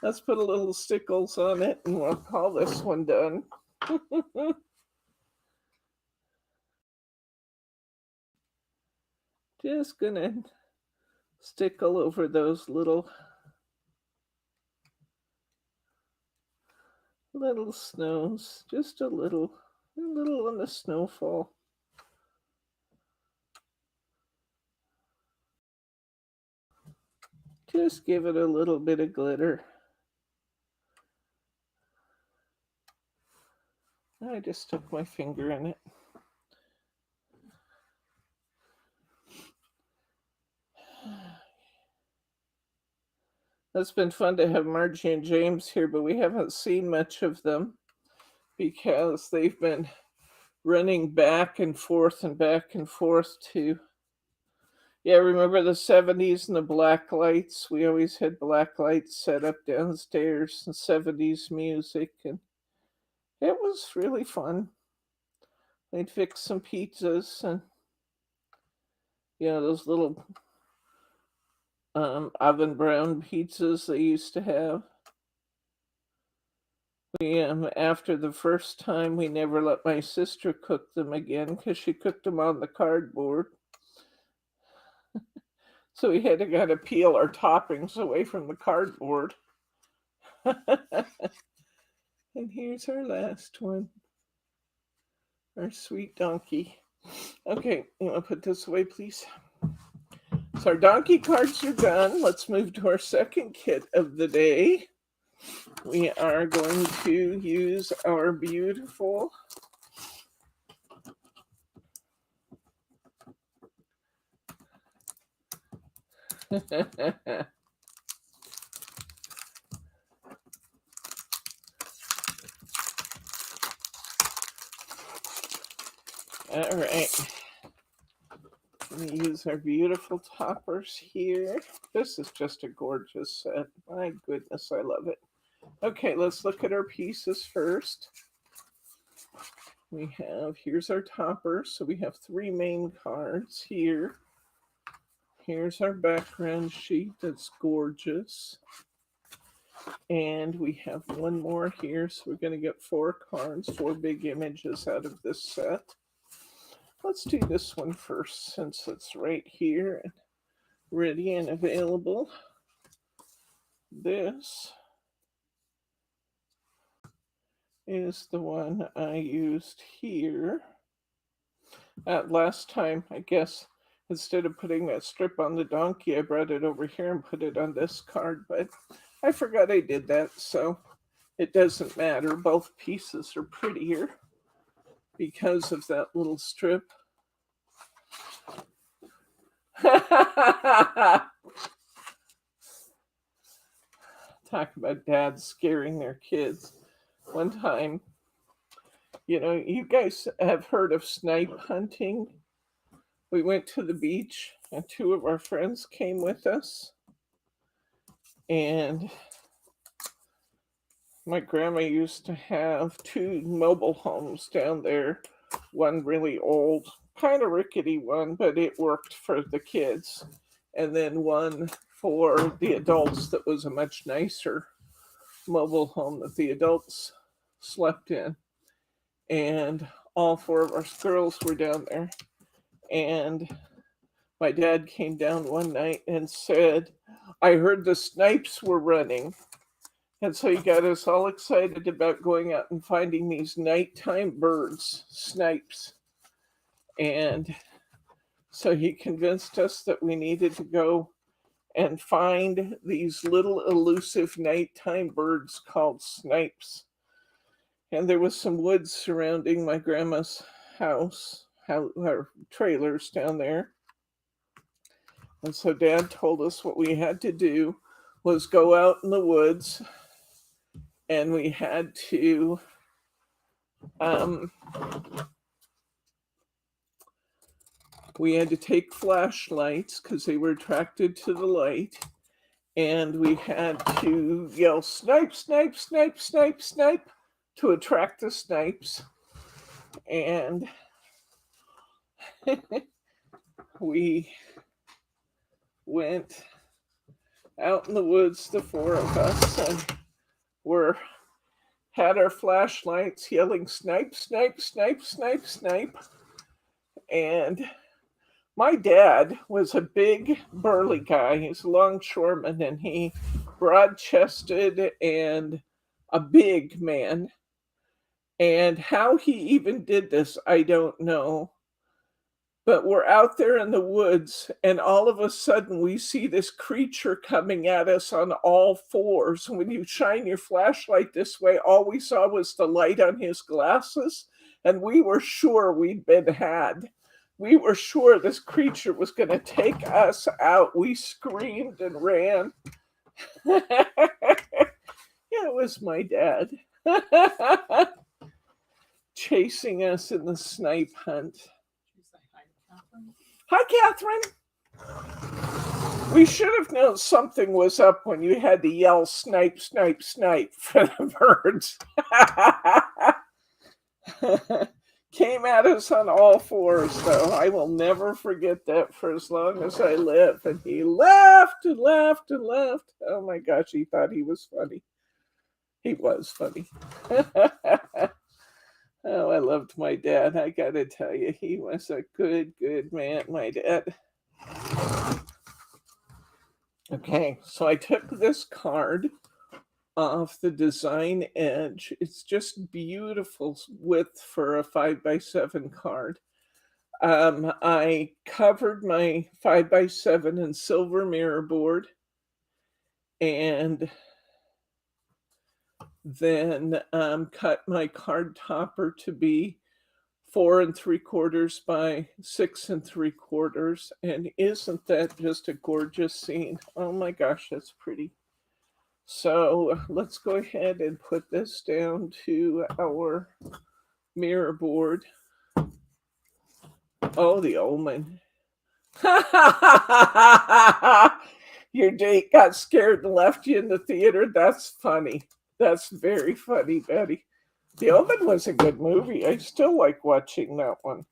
Let's put a little stickles on it, and we'll call this one done. Just gonna stickle over those little snows, just a little on the snowfall. Just give it a little bit of glitter. I just stuck my finger in it. It's been fun to have Margie and James here, but we haven't seen much of them because they've been running back and forth to. Yeah, remember the 70s and the black lights? We always had black lights set up downstairs and 70s music, and it was really fun. They'd fix some pizzas and, those little oven brown pizzas they used to have. We after the first time, we never let my sister cook them again because she cooked them on the cardboard. So we had to peel our toppings away from the cardboard. And here's our last one. Our sweet donkey. Okay, you want to put this away, please? So our donkey cards are done. Let's move to our second kit of the day. We are going to use our beautiful all right. We use our beautiful toppers here. This is just a gorgeous set. My goodness, I love it. Okay, let's look at our pieces first. We have, here's our toppers. So we have 3 main cards here. Here's our background sheet that's gorgeous. And we have one more here. So we're going to get 4 cards, 4 big images out of this set. Let's do this one first since it's right here and ready and available. This is the one I used here. Last time, I guess, instead of putting that strip on the donkey, I brought it over here and put it on this card, but I forgot I did that, so it doesn't matter. Both pieces are prettier because of that little strip. Talk about dads scaring their kids. One time, you guys have heard of snipe hunting. We went to the beach and 2 of our friends came with us. And my grandma used to have 2 mobile homes down there. One really old, kind of rickety one, but it worked for the kids. And then one for the adults that was a much nicer mobile home that the adults slept in. And all 4 of our girls were down there. And my dad came down one night and said, I heard the snipes were running. And so he got us all excited about going out and finding these nighttime birds, snipes. And so he convinced us that we needed to go and find these little elusive nighttime birds called snipes. And there was some woods surrounding my grandma's house, her trailers down there. And so Dad told us what we had to do was go out in the woods, and we had to take flashlights because they were attracted to the light, and we had to yell snipe, snipe, snipe, snipe, snipe to attract the snipes. And we went out in the woods, the 4 of us, and had our flashlights yelling snipe, snipe, snipe, snipe, snipe. And my dad was a big burly guy. He's a longshoreman, and he broad-chested and a big man. And how he even did this, I don't know. But we're out there in the woods, and all of a sudden we see this creature coming at us on all 4s. And when you shine your flashlight this way, all we saw was the light on his glasses, and we were sure we'd been had. We were sure this creature was going to take us out. We screamed and ran. It was my dad chasing us in the snipe hunt. Hi, Catherine. We should have known something was up when you had to yell snipe, snipe, snipe for the birds. Came at us on all fours, though. I will never forget that for as long as I live. And he laughed and laughed and laughed. Oh my gosh, he thought he was funny. He was funny. Oh, I loved my dad. I gotta tell you, he was a good man, my dad. Okay, so I took this card off the design edge. It's just beautiful width for a 5x7 card. I covered my 5x7 in silver mirror board, and then cut my card topper to be 4 3/4 by 6 3/4. And isn't that just a gorgeous scene? Oh my gosh, that's pretty. So let's go ahead and put this down to our mirror board. Oh, the omen. Your date got scared and left you in the theater. That's funny. That's very funny, Betty. The Omen was a good movie. I still like watching that one.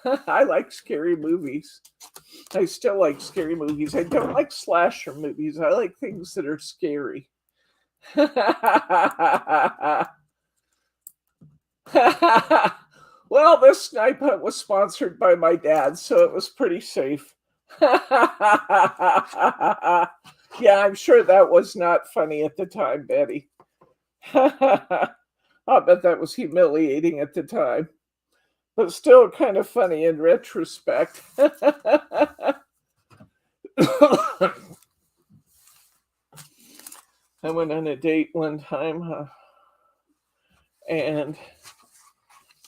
I like scary movies. I still like scary movies. I don't like slasher movies. I like things that are scary. Well, this snipe hunt was sponsored by my dad, so it was pretty safe. Yeah, I'm sure that was not funny at the time, Betty. I'll bet that was humiliating at the time, but still kind of funny in retrospect. I went on a date one time, and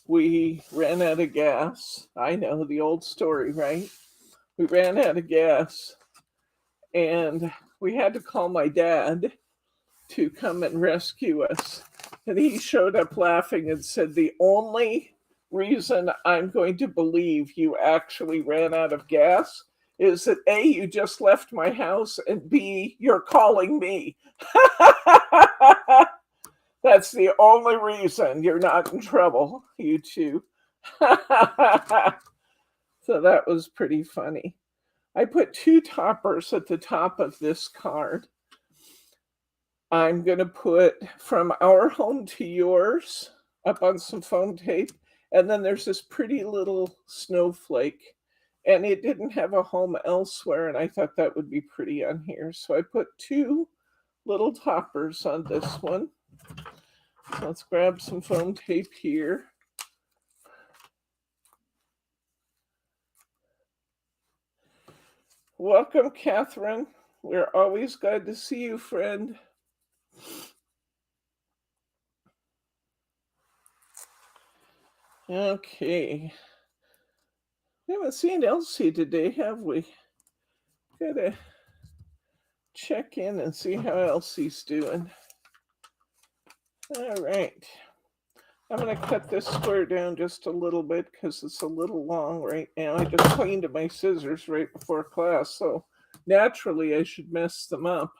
we ran out of gas. I know the old story, right? We ran out of gas, and we had to call my dad to come and rescue us. And he showed up laughing and said, "The only reason I'm going to believe you actually ran out of gas is that A, you just left my house, and B, you're calling me." That's the only reason you're not in trouble, you two. So that was pretty funny. I put 2 toppers at the top of this card. I'm going to put From Our Home to Yours up on some foam tape. And then there's this pretty little snowflake. And it didn't have a home elsewhere. And I thought that would be pretty on here. So I put 2 little toppers on this one. So let's grab some foam tape here. Welcome, Catherine. We're always glad to see you, friend. Okay. We haven't seen Elsie today, have we? Gotta check in and see how Elsie's doing. All right. I'm going to cut this square down just a little bit because it's a little long right now. I just cleaned my scissors right before class, so naturally I should mess them up.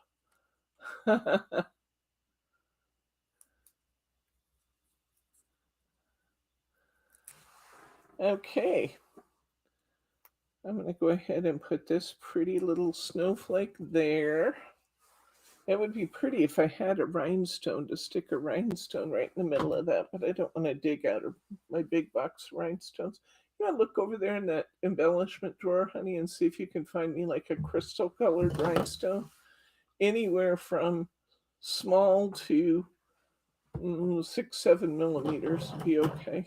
Okay. I'm going to go ahead and put this pretty little snowflake there. It would be pretty if I had a rhinestone to stick a rhinestone right in the middle of that, but I don't want to dig out of my big box of rhinestones. You want to look over there in that embellishment drawer, honey, and see if you can find me like a crystal colored rhinestone. Anywhere from small to 6-7 millimeters would be okay.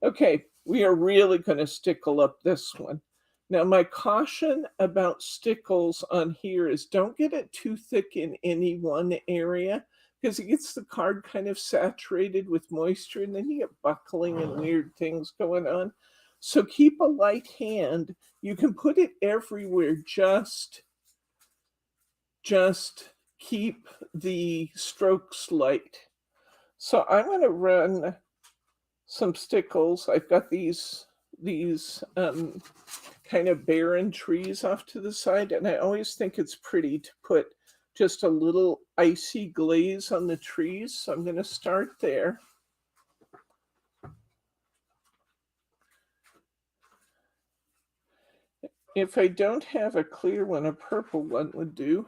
Okay, we are really going to stickle up this one. Now, my caution about stickles on here is don't get it too thick in any one area because it gets the card kind of saturated with moisture and then you get buckling and weird things going on. So keep a light hand. You can put it everywhere. Just keep the strokes light. So I'm going to run some stickles. I've got these kind of barren trees off to the side, and I always think it's pretty to put just a little icy glaze on the trees. So I'm going to start there. If I don't have a clear one, a purple one would do.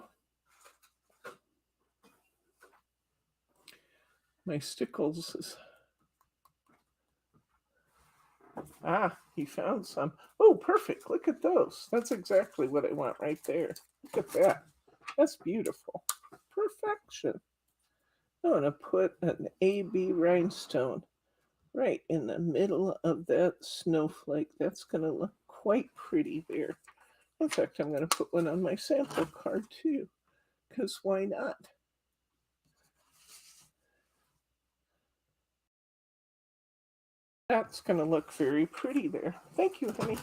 My stickles is... Ah, he found some. Oh, perfect. Look at those. That's exactly what I want right there. Look at that. That's beautiful. Perfection. I'm going to put an AB rhinestone right in the middle of that snowflake. That's going to look quite pretty there. In fact, I'm going to put one on my sample card too, because why not? That's going to look very pretty there. Thank you, honey.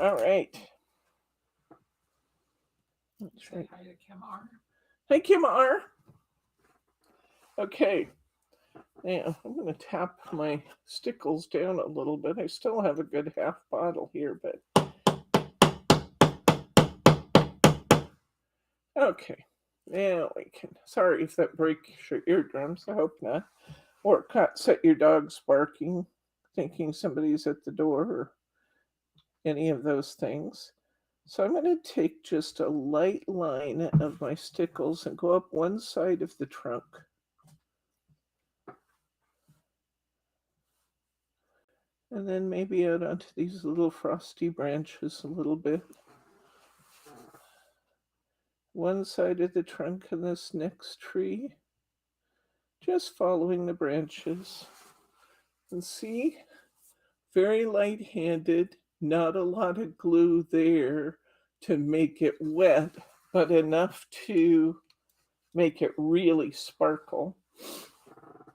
All right. That's right. Hi to Kim R. Hey, Kim R. Okay. Now, I'm going to tap my stickles down a little bit. I still have a good half bottle here, but... Okay. Now we can... Sorry if that breaks your eardrums. I hope not. Or set your dogs barking, thinking somebody's at the door, or any of those things. So I'm going to take just a light line of my stickles and go up one side of the trunk. And then maybe out onto these little frosty branches a little bit. One side of the trunk of this next tree. Just following the branches. And see, very light-handed, not a lot of glue there to make it wet, but enough to make it really sparkle.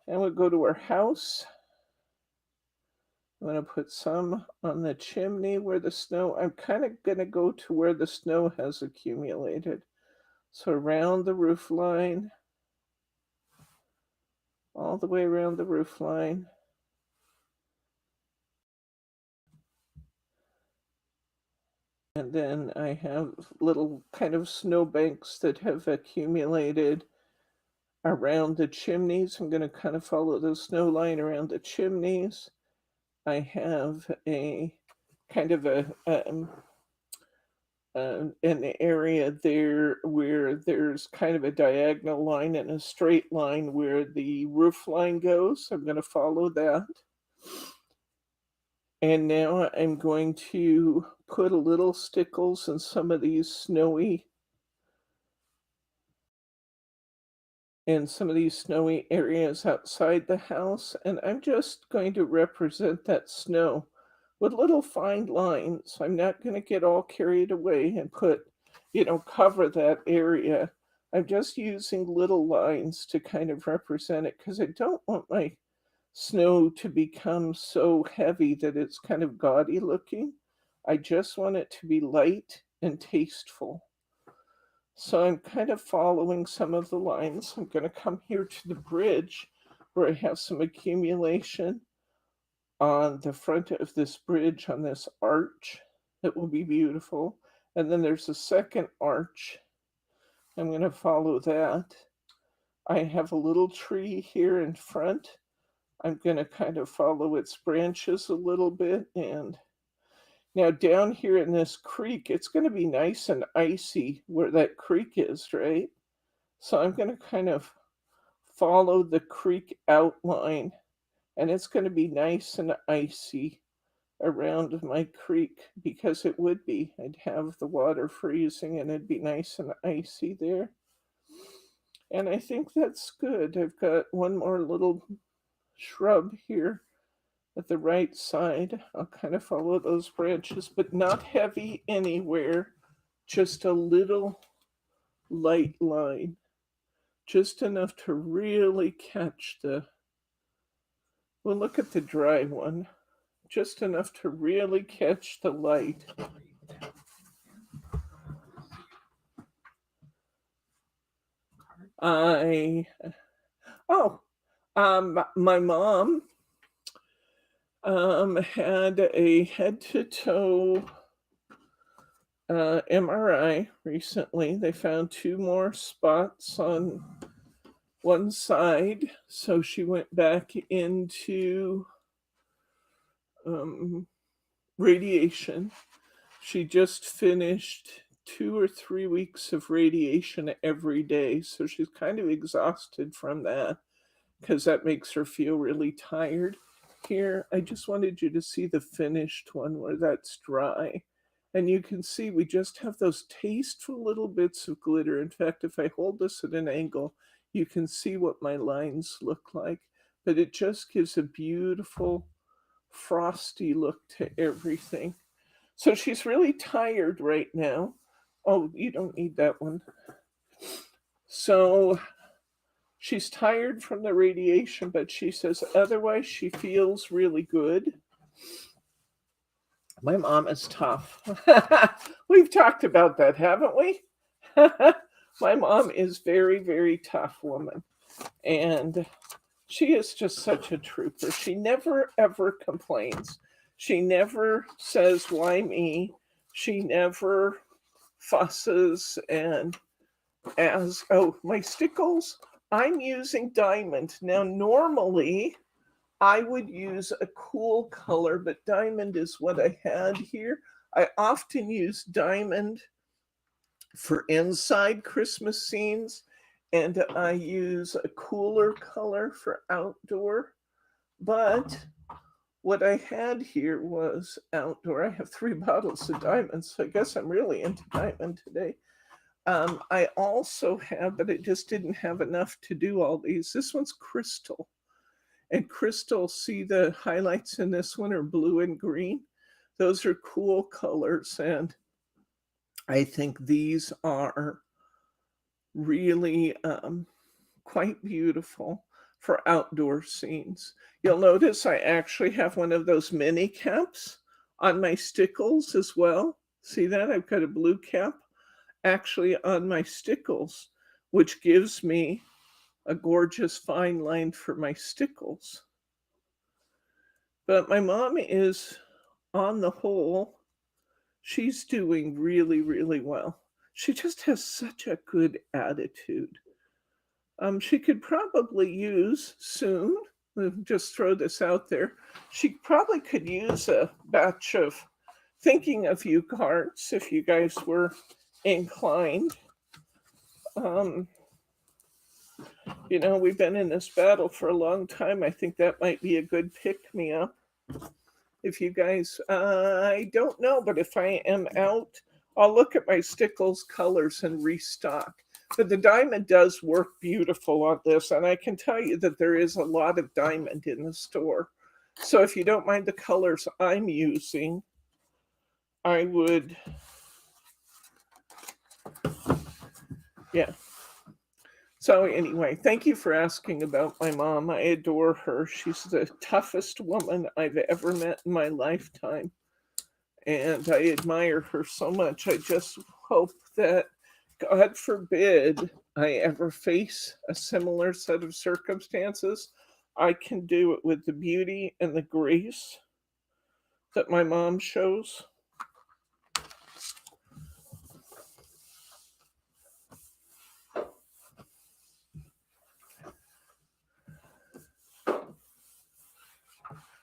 And we'll go to our house. I'm going to put some on the chimney where the snow, I'm kind of going to go to where the snow has accumulated. So around the roof line, all the way around the roof line. And then I have little kind of snow banks that have accumulated around the chimneys. I'm going to kind of follow the snow line around the chimneys. I have a kind of an area there where there's kind of a diagonal line and a straight line where the roof line goes. I'm going to follow that. And now I'm going to put a little stickles in some of these snowy areas outside the house. And I'm just going to represent that snow with little fine lines. I'm not going to get all carried away and put, cover that area. I'm just using little lines to kind of represent it because I don't want my snow to become so heavy that it's kind of gaudy looking. I just want it to be light and tasteful. So I'm kind of following some of the lines. I'm going to come here to the bridge where I have some accumulation on the front of this bridge, on this arch. That will be beautiful. And then there's a second arch. I'm going to follow that. I have a little tree here in front. I'm going to kind of follow its branches a little bit. And now down here in this creek, it's going to be nice and icy where that creek is, right? So I'm going to kind of follow the creek outline, and it's going to be nice and icy around my creek because it would be. I'd have the water freezing and it'd be nice and icy there. And I think that's good. I've got one more little shrub here at the right side. I'll kind of follow those branches, but not heavy anywhere. Just a little light line. Just enough to really catch the... Well, look at the dry one. Just enough to really catch the light. My mom had a head-to-toe MRI recently. They found 2 more spots on one side, so she went back into radiation. She just finished 2 or 3 weeks of radiation every day, so she's kind of exhausted from that because that makes her feel really tired. Here, I just wanted you to see the finished one where that's dry. And you can see we just have those tasteful little bits of glitter. In fact, if I hold this at an angle, you can see what my lines look like. But it just gives a beautiful frosty look to everything. So she's really tired right now. Oh, you don't need that one. So she's tired from the radiation, but she says otherwise she feels really good. My mom is tough. We've talked about that, haven't we? My mom is very, very tough woman. And she is just such a trooper. She never, ever complains. She never says, why me? She never fusses and asks, oh, my stickles, I'm using diamond. Now, normally, I would use a cool color, but diamond is what I had here. I often use diamond for inside Christmas scenes, and I use a cooler color for outdoor. But what I had here was outdoor. I have 3 bottles of diamond, so I guess I'm really into diamond today. I also have, but I just didn't have enough to do all these. This one's crystal. And crystal, see the highlights in this one are blue and green. Those are cool colors. And I think these are really quite beautiful for outdoor scenes. You'll notice I actually have one of those mini caps on my stickles as well. See that? I've got a blue cap actually on my stickles, which gives me a gorgeous fine line for my stickles. But my mom is, on the whole, she's doing really, really well. She just has such a good attitude. She could probably use soon, just throw this out there, she probably could use a batch of thinking of you cards if you guys were inclined. You know, we've been in this battle for a long time. I think that might be a good pick me up. If you guys, I don't know, but if I am out, I'll look at my stickles colors and restock. But the diamond does work beautiful on this, and I can tell you that there is a lot of diamond in the store. So if you don't mind the colors I'm using, I would, yeah. So anyway, thank you for asking about my mom. I adore her. She's the toughest woman I've ever met in my lifetime. And I admire her so much. I just hope that, God forbid, I ever face a similar set of circumstances, I can do it with the beauty and the grace that my mom shows.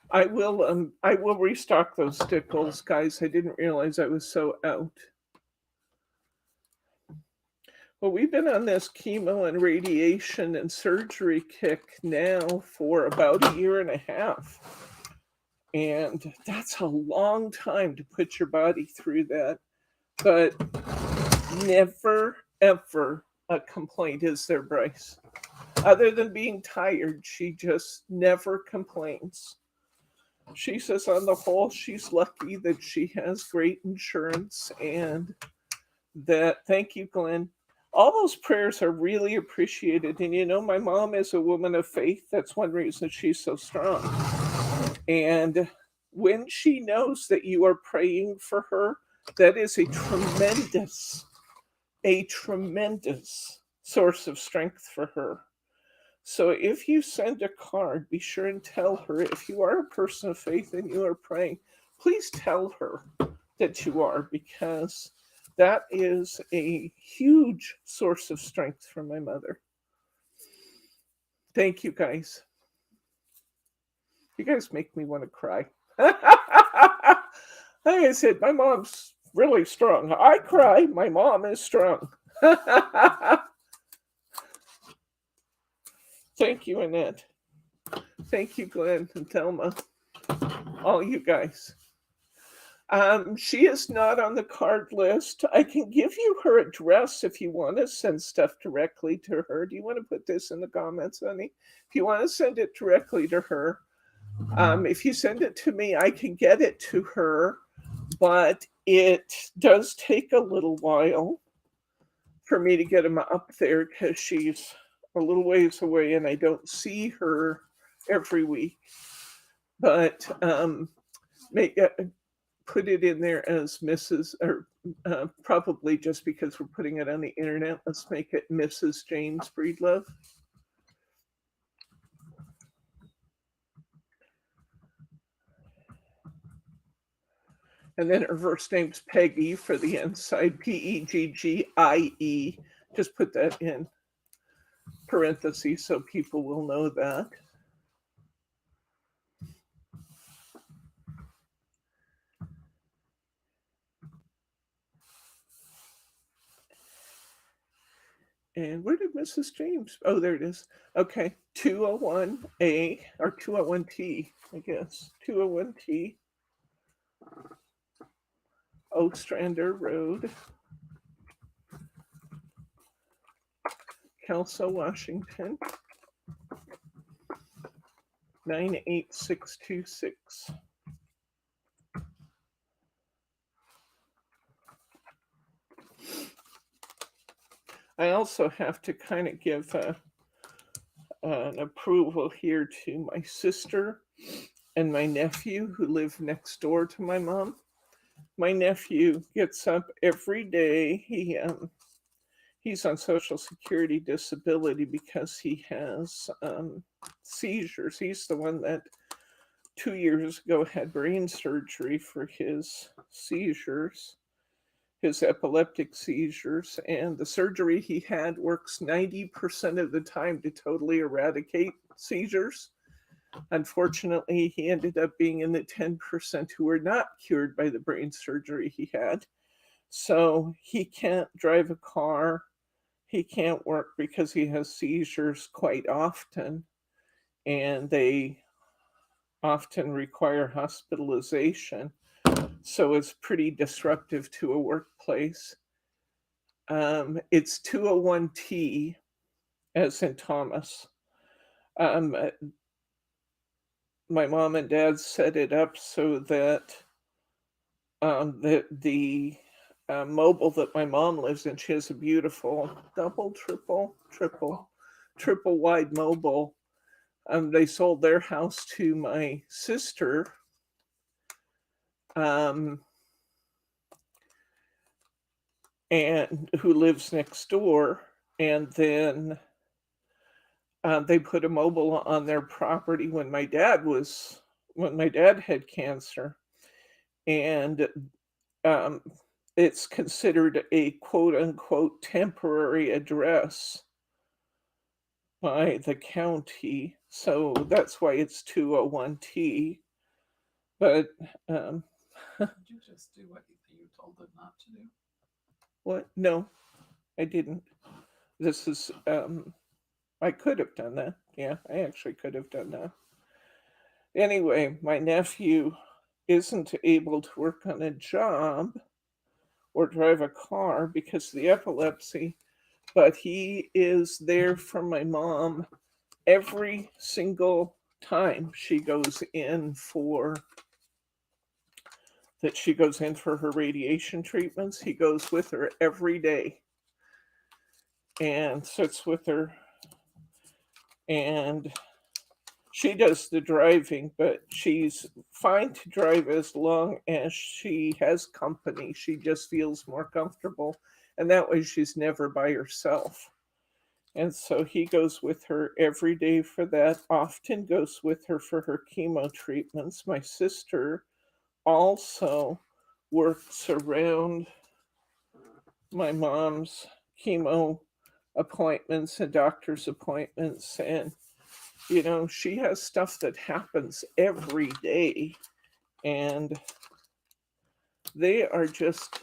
I will restock those stickles, guys. I didn't realize I was so out. Well, we've been on this chemo and radiation and surgery kick now for about 1.5 years. And that's a long time to put your body through that. But never, ever a complaint, is there, Bryce? Other than being tired, she just never complains. She says on the whole, she's lucky that she has great insurance and that, thank you, Glenn. All those prayers are really appreciated. And you know, my mom is a woman of faith. That's one reason she's so strong. And when she knows that you are praying for her, that is a tremendous source of strength for her. So if you send a card, be sure and tell her, if you are a person of faith and you are praying, please tell her that you are, because that is a huge source of strength for my mother. Thank you, guys. You guys make me want to cry. Like I said, my mom's really strong. I cry. My mom is strong. Thank you, Annette. Thank you, Glenn and Thelma. All you guys. She is not on the card list. I can give you her address if you want to send stuff directly to her. Do you want to put this in the comments, honey? If you want to send it directly to her, if you send it to me, I can get it to her, but it does take a little while for me to get them up there because she's a little ways away and I don't see her every week. But put it in there as Mrs. or probably just because we're putting it on the internet, let's make it Mrs. James Breedlove. And then her first name's Peggy for the inside, Peggie. Just put that in parentheses so people will know that. And where did Mrs. James? Oh, there it is. Okay, 201A or 201T, I guess. 201T. Ostrander Road, Kelso, Washington, 98626. I also have to kind of give an approval here to my sister and my nephew who live next door to my mom. My nephew gets up every day. He's on Social Security disability because he has seizures. He's the one that 2 years ago had brain surgery for his seizures, his epileptic seizures, and the surgery he had works 90% of the time to totally eradicate seizures. Unfortunately, he ended up being in the 10% who were not cured by the brain surgery he had. So he can't drive a car. He can't work because he has seizures quite often, and they often require hospitalization. So it's pretty disruptive to a workplace. It's 201T, as in Thomas. My mom and dad set it up so that the mobile that my mom lives in, she has a beautiful triple wide mobile. They sold their house to my sister. And who lives next door, and then they put a mobile on their property when my dad had cancer, and it's considered a quote unquote temporary address by the county, so that's why it's 201T. But Did you just do what you told them not to do? What? No, I didn't. This is I could have done that. Yeah, I actually could have done that. Anyway, my nephew isn't able to work on a job or drive a car because of the epilepsy, but he is there for my mom every single time she goes in for her radiation treatments. He goes with her every day and sits with her, and she does the driving, but she's fine to drive as long as she has company. She just feels more comfortable, and that way she's never by herself. And so he goes with her every day for that, often goes with her for her chemo treatments. My sister also works around my mom's chemo appointments and doctor's appointments, and she has stuff that happens every day, and they are just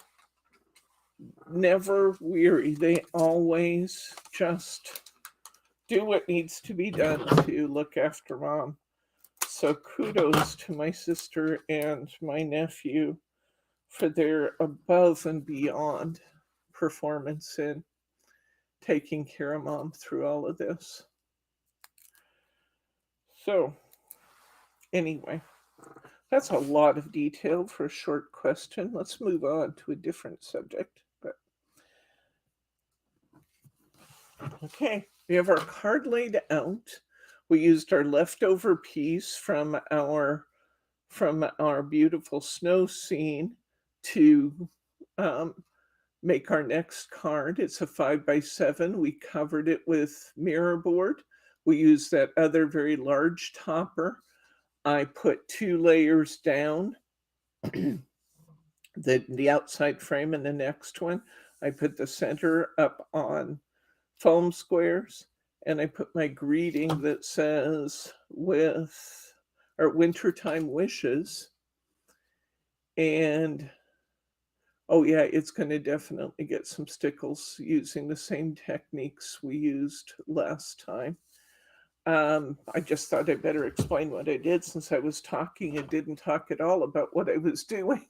never weary. They always just do what needs to be done to look after mom. So kudos to my sister and my nephew for their above and beyond performance in taking care of mom through all of this. So, anyway, that's a lot of detail for a short question. Let's move on to a different subject. But okay, we have our card laid out. We used our leftover piece from our beautiful snow scene to make our next card. It's a 5x7. We covered it with mirror board. We used that other very large topper. I put 2 layers down, the outside frame and the next one. I put the center up on foam squares, and I put my greeting that says with our wintertime wishes. And oh yeah, it's going to definitely get some stickles using the same techniques we used last time. I just thought I'd better explain what I did since I was talking and didn't talk at all about what I was doing.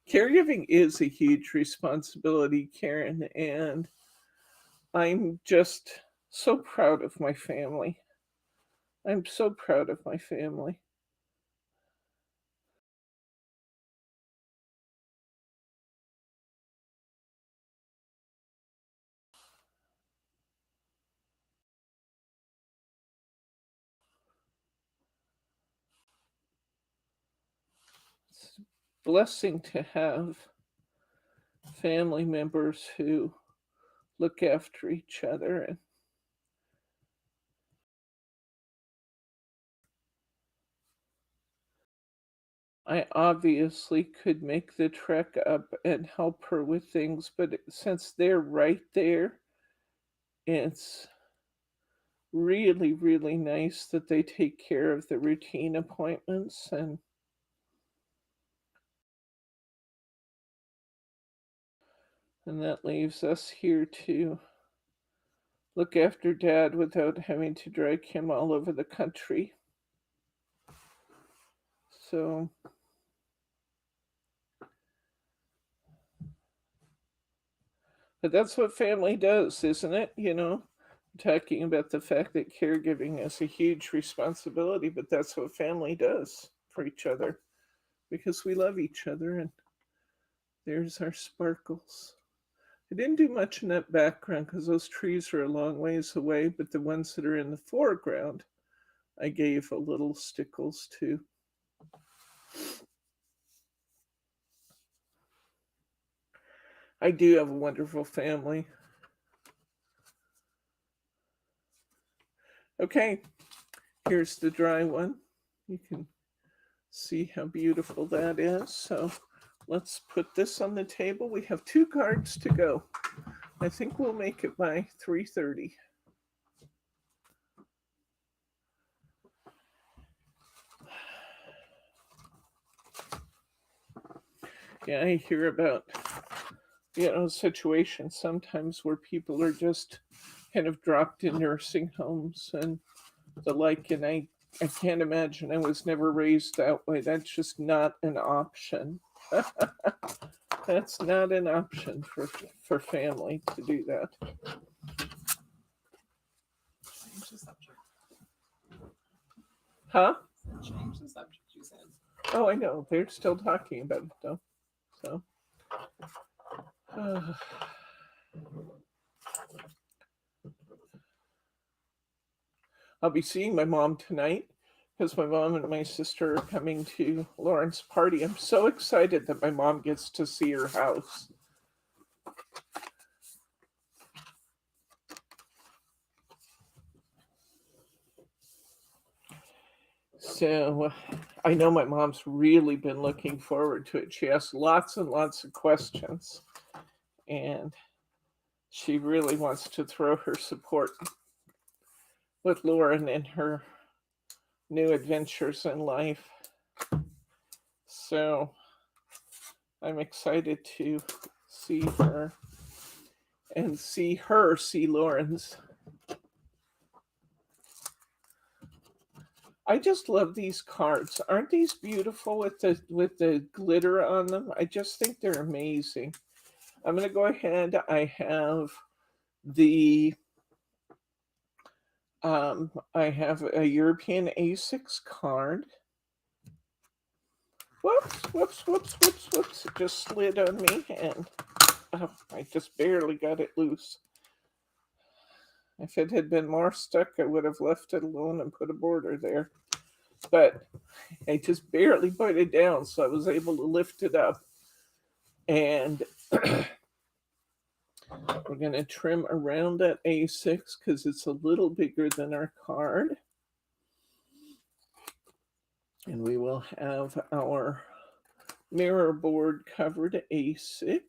Caregiving is a huge responsibility, Karen, and I'm just so proud of my family. I'm so proud of my family. It's a blessing to have family members who look after each other. And I obviously could make the trek up and help her with things, but since they're right there, it's really, really nice that they take care of the routine appointments. And that leaves us here to look after Dad without having to drag him all over the country. So, but that's what family does, isn't it? You know, talking about the fact that caregiving is a huge responsibility, but that's what family does for each other because we love each other. And there's our sparkles. I didn't do much in that background because those trees are a long ways away, but the ones that are in the foreground, I gave a little stickles to. I do have a wonderful family. Okay, here's the dry one. You can see how beautiful that is. So let's put this on the table. We have 2 cards to go. I think we'll make it by 3:30. Yeah, I hear about, situations sometimes where people are just kind of dropped in nursing homes and the like, and I can't imagine. I was never raised that way. That's just not an option. That's not an option for family to do that. Change the subject. Huh? Change the subject, you said. Oh, I know. They're still talking about it though. So I'll be seeing my mom tonight because my mom and my sister are coming to Lauren's party. I'm so excited that my mom gets to see her house. So I know my mom's really been looking forward to it. She asked lots and lots of questions, and she really wants to throw her support with Lauren in her new adventures in life. So I'm excited to see her and see her see Lauren's. I just love these cards. Aren't these beautiful with the glitter on them? I just think they're amazing. I'm going to go ahead. I have the I have a European A6 card. Whoops. It just slid on me and I just barely got it loose. If it had been more stuck, I would have left it alone and put a border there. But I just barely put it down, so I was able to lift it up. And we're going to trim around that A6 because it's a little bigger than our card. And we will have our mirror board covered A6.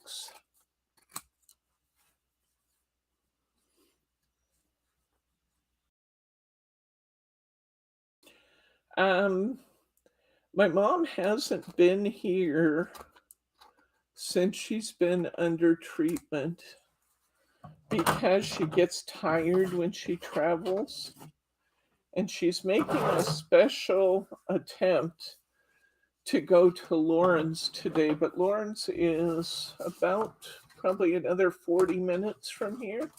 My mom hasn't been here since she's been under treatment because she gets tired when she travels. And she's making a special attempt to go to Lawrence today, but Lawrence is about probably another 40 minutes from here,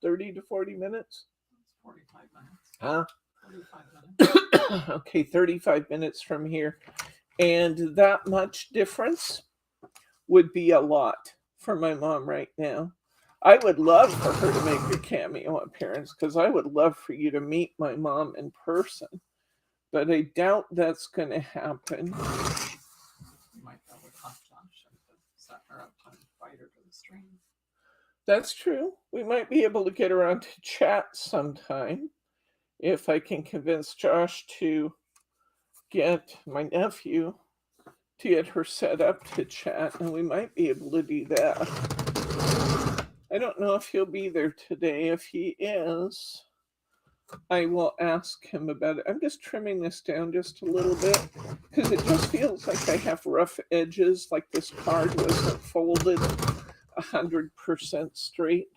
30 to 40 minutes. 45 minutes. Huh? 45 minutes. Okay, 35 minutes from here. And that much difference would be a lot for my mom right now. I would love for her to make a cameo appearance because I would love for you to meet my mom in person. But I doubt that's going to happen. You might be able to talk Josh and set her up to invite her to the stream. That's true. We might be able to get around to chat sometime if I can convince Josh to get my nephew to get her set up to chat, and we might be able to do that. I don't know if he'll be there today. If he is, I will ask him about it. I'm just trimming this down just a little bit because it just feels like I have rough edges, like this card wasn't folded 100% straight.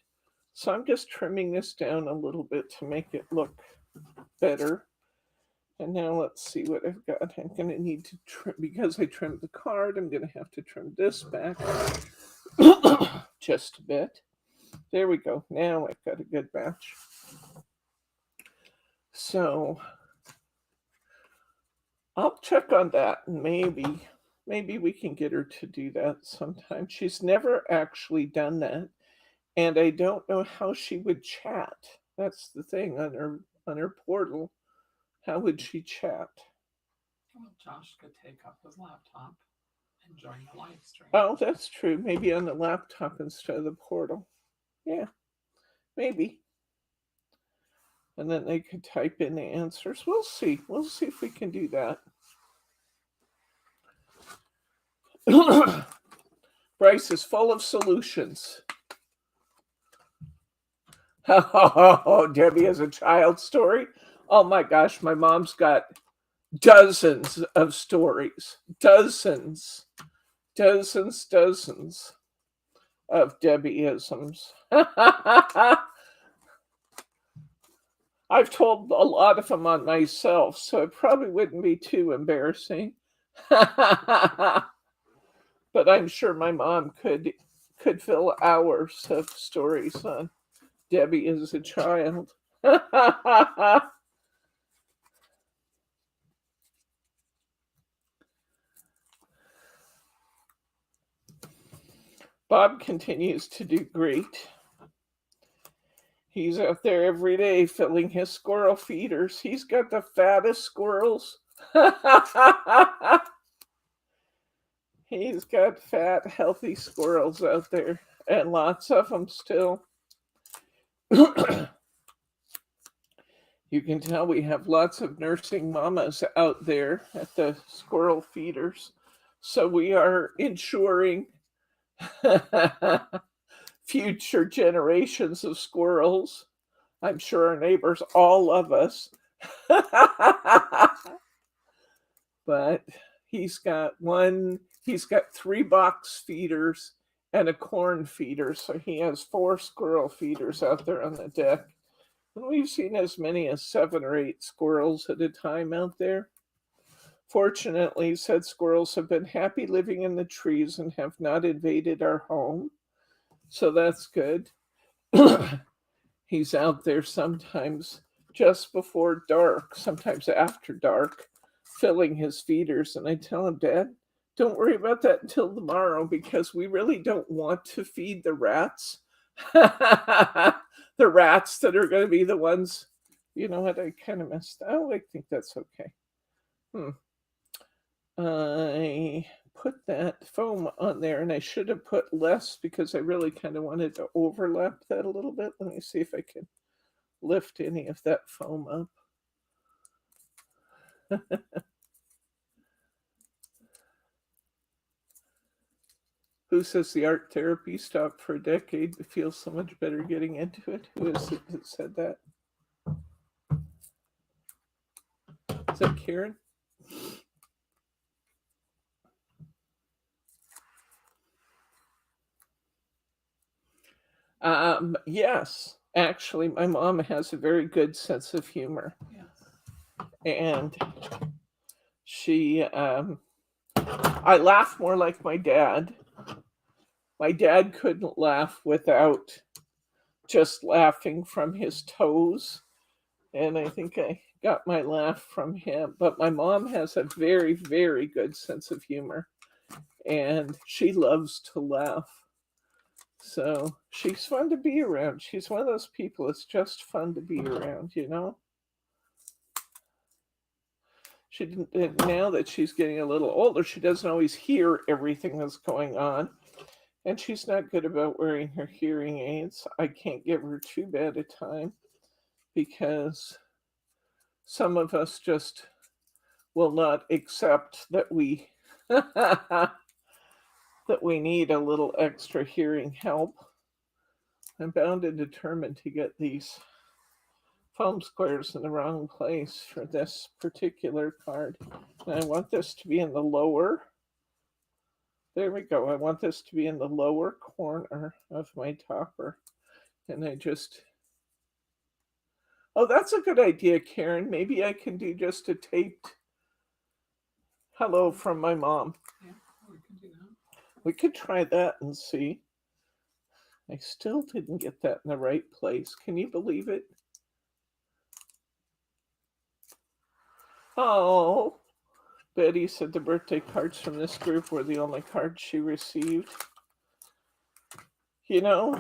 So I'm just trimming this down a little bit to make it look better. And now let's see what I've got. I'm going to need to trim, because I trimmed the card, I'm going to have to trim this back just a bit. There we go. Now I've got a good match. So I'll check on that, and maybe we can get her to do that sometime. She's never actually done that, and I don't know how she would chat. That's the thing on her portal. How would she chat? Well, Josh could take up his laptop and join the live stream. Oh, that's true. Maybe on the laptop instead of the portal. Yeah, maybe. And then they could type in the answers. We'll see. We'll see if we can do that. Bryce is full of solutions. Oh, Debbie has a child story. Oh my gosh, my mom's got dozens of stories. Dozens of Debbie-isms. I've told a lot of them on myself, so it probably wouldn't be too embarrassing. But I'm sure my mom could fill hours of stories on Debbie as a child. Bob continues to do great. He's out there every day filling his squirrel feeders. He's got the fattest squirrels. He's got fat, healthy squirrels out there, and lots of them still. You can tell we have lots of nursing mamas out there at the squirrel feeders. So we are ensuring future generations of squirrels. I'm sure our neighbors all love us. But He's got 3 box feeders and a corn feeder, so he has 4 squirrel feeders out there on the deck. And we've seen as many as 7 or 8 squirrels at a time out there. Fortunately, said squirrels have been happy living in the trees and have not invaded our home, so that's good. He's out there sometimes just before dark, sometimes after dark, filling his feeders. And I tell him, Dad, don't worry about that until tomorrow because we really don't want to feed the rats. The rats that are going to be the ones, you know what, I kind of messed. Oh, I think that's okay. I put that foam on there and I should have put less because I really kind of wanted to overlap that a little bit. Let me see if I can lift any of that foam up. Who says the art therapy stopped for a decade but feels so much better getting into it? Who is it that said that? Is that Karen? Yes, actually, my mom has a very good sense of humor. Yes. And she, I laugh more like my dad. My dad couldn't laugh without just laughing from his toes. And I think I got my laugh from him. But my mom has a very, very good sense of humor. And she loves to laugh. So she's fun to be around. She's one of those people it's just fun to be around, you know? She didn't, now that she's getting a little older, she doesn't always hear everything that's going on. And she's not good about wearing her hearing aids. I can't give her too bad a time because some of us just will not accept that we that we need a little extra hearing help. I'm bound and determined to get these foam squares in the wrong place for this particular card. And I want this to be in the lower. There we go. I want this to be in the lower corner of my topper. And I just... Oh, that's a good idea, Karen. Maybe I can do just a taped hello from my mom. Yeah, we can do that. We could try that and see. I still didn't get that in the right place. Can you believe it? Oh, Betty said the birthday cards from this group were the only cards she received. You know,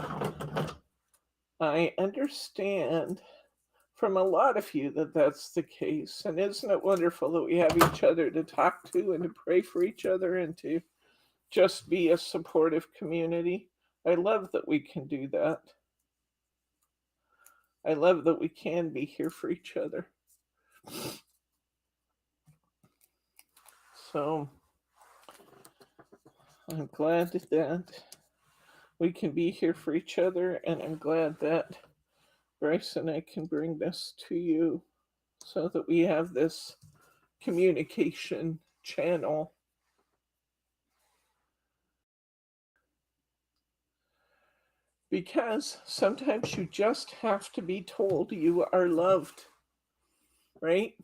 I understand from a lot of you that that's the case. And isn't it wonderful that we have each other to talk to and to pray for each other and to just be a supportive community? I love that we can do that. I love that we can be here for each other. So I'm glad that we can be here for each other, and I'm glad that Bryce and I can bring this to you so that we have this communication channel. Because sometimes you just have to be told you are loved, right?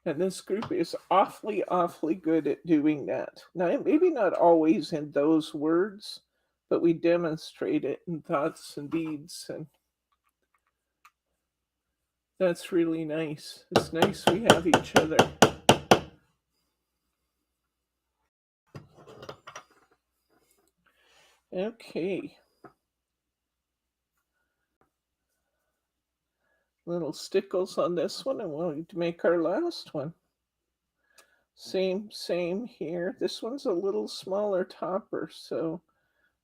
And this group is awfully, awfully good at doing that. Now, maybe not always in those words, but we demonstrate it in thoughts and deeds. And that's really nice. It's nice we have each other. Okay. Little stickles on this one, and we'll need to make our last one. Same here. This one's a little smaller topper, so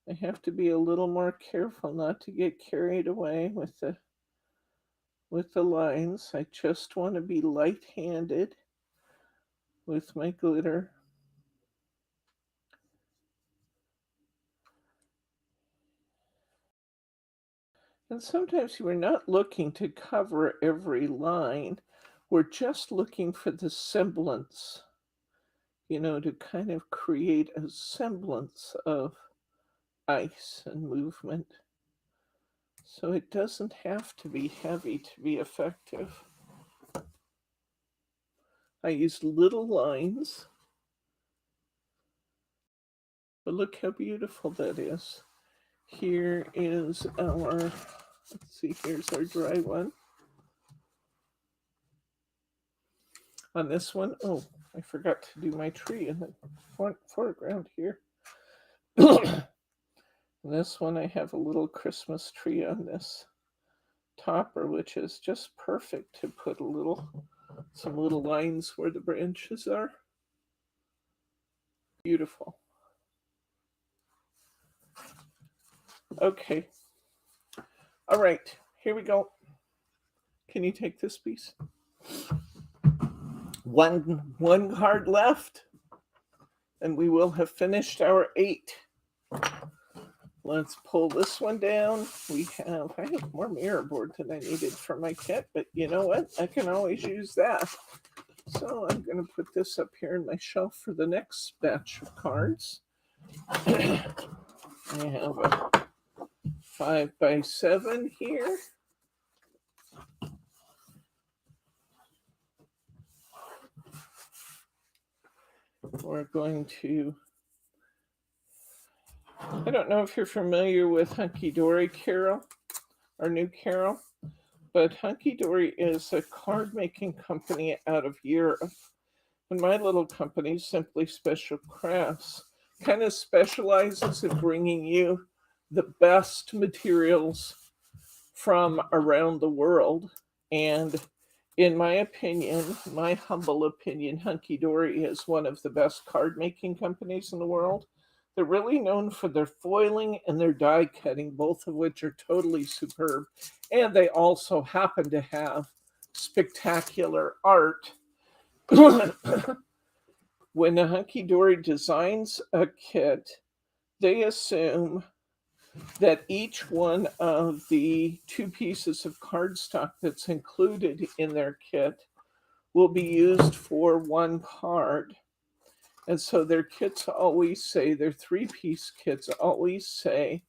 I have to be a little more careful not to get carried away with the lines. I just want to be light-handed with my glitter. And sometimes we're not looking to cover every line. We're just looking for the semblance. you know, to kind of create a semblance of ice and movement. So it doesn't have to be heavy to be effective. I use little lines, but look how beautiful that is. Here is our, let's see, here's our dry one. On this one, oh, I forgot to do my tree in the foreground here. This one, I have a little Christmas tree on this topper, which is just perfect to put some little lines where the branches are. Beautiful. Okay. All right, here we go. Can you take this piece? One card left, and we will have finished our 8. Let's pull this one down. I have more mirror board than I needed for my kit, but you know what? I can always use that. So I'm going to put this up here in my shelf for the next batch of cards. I have a 5x7 here. We're going to, I don't know if you're familiar with Hunkydory, Carol, our new Carol, but Hunkydory is a card making company out of Europe. And my little company, Simply Special Crafts, kind of specializes in bringing you the best materials from around the world. And in my opinion, my humble opinion, Hunkydory is one of the best card making companies in the world. They're really known for their foiling and their die cutting, both of which are totally superb. And they also happen to have spectacular art. When a Hunkydory designs a kit, they assume that each one of the 2 pieces of cardstock that's included in their kit will be used for 1 card. And so their kits always say, their 3-piece kits always say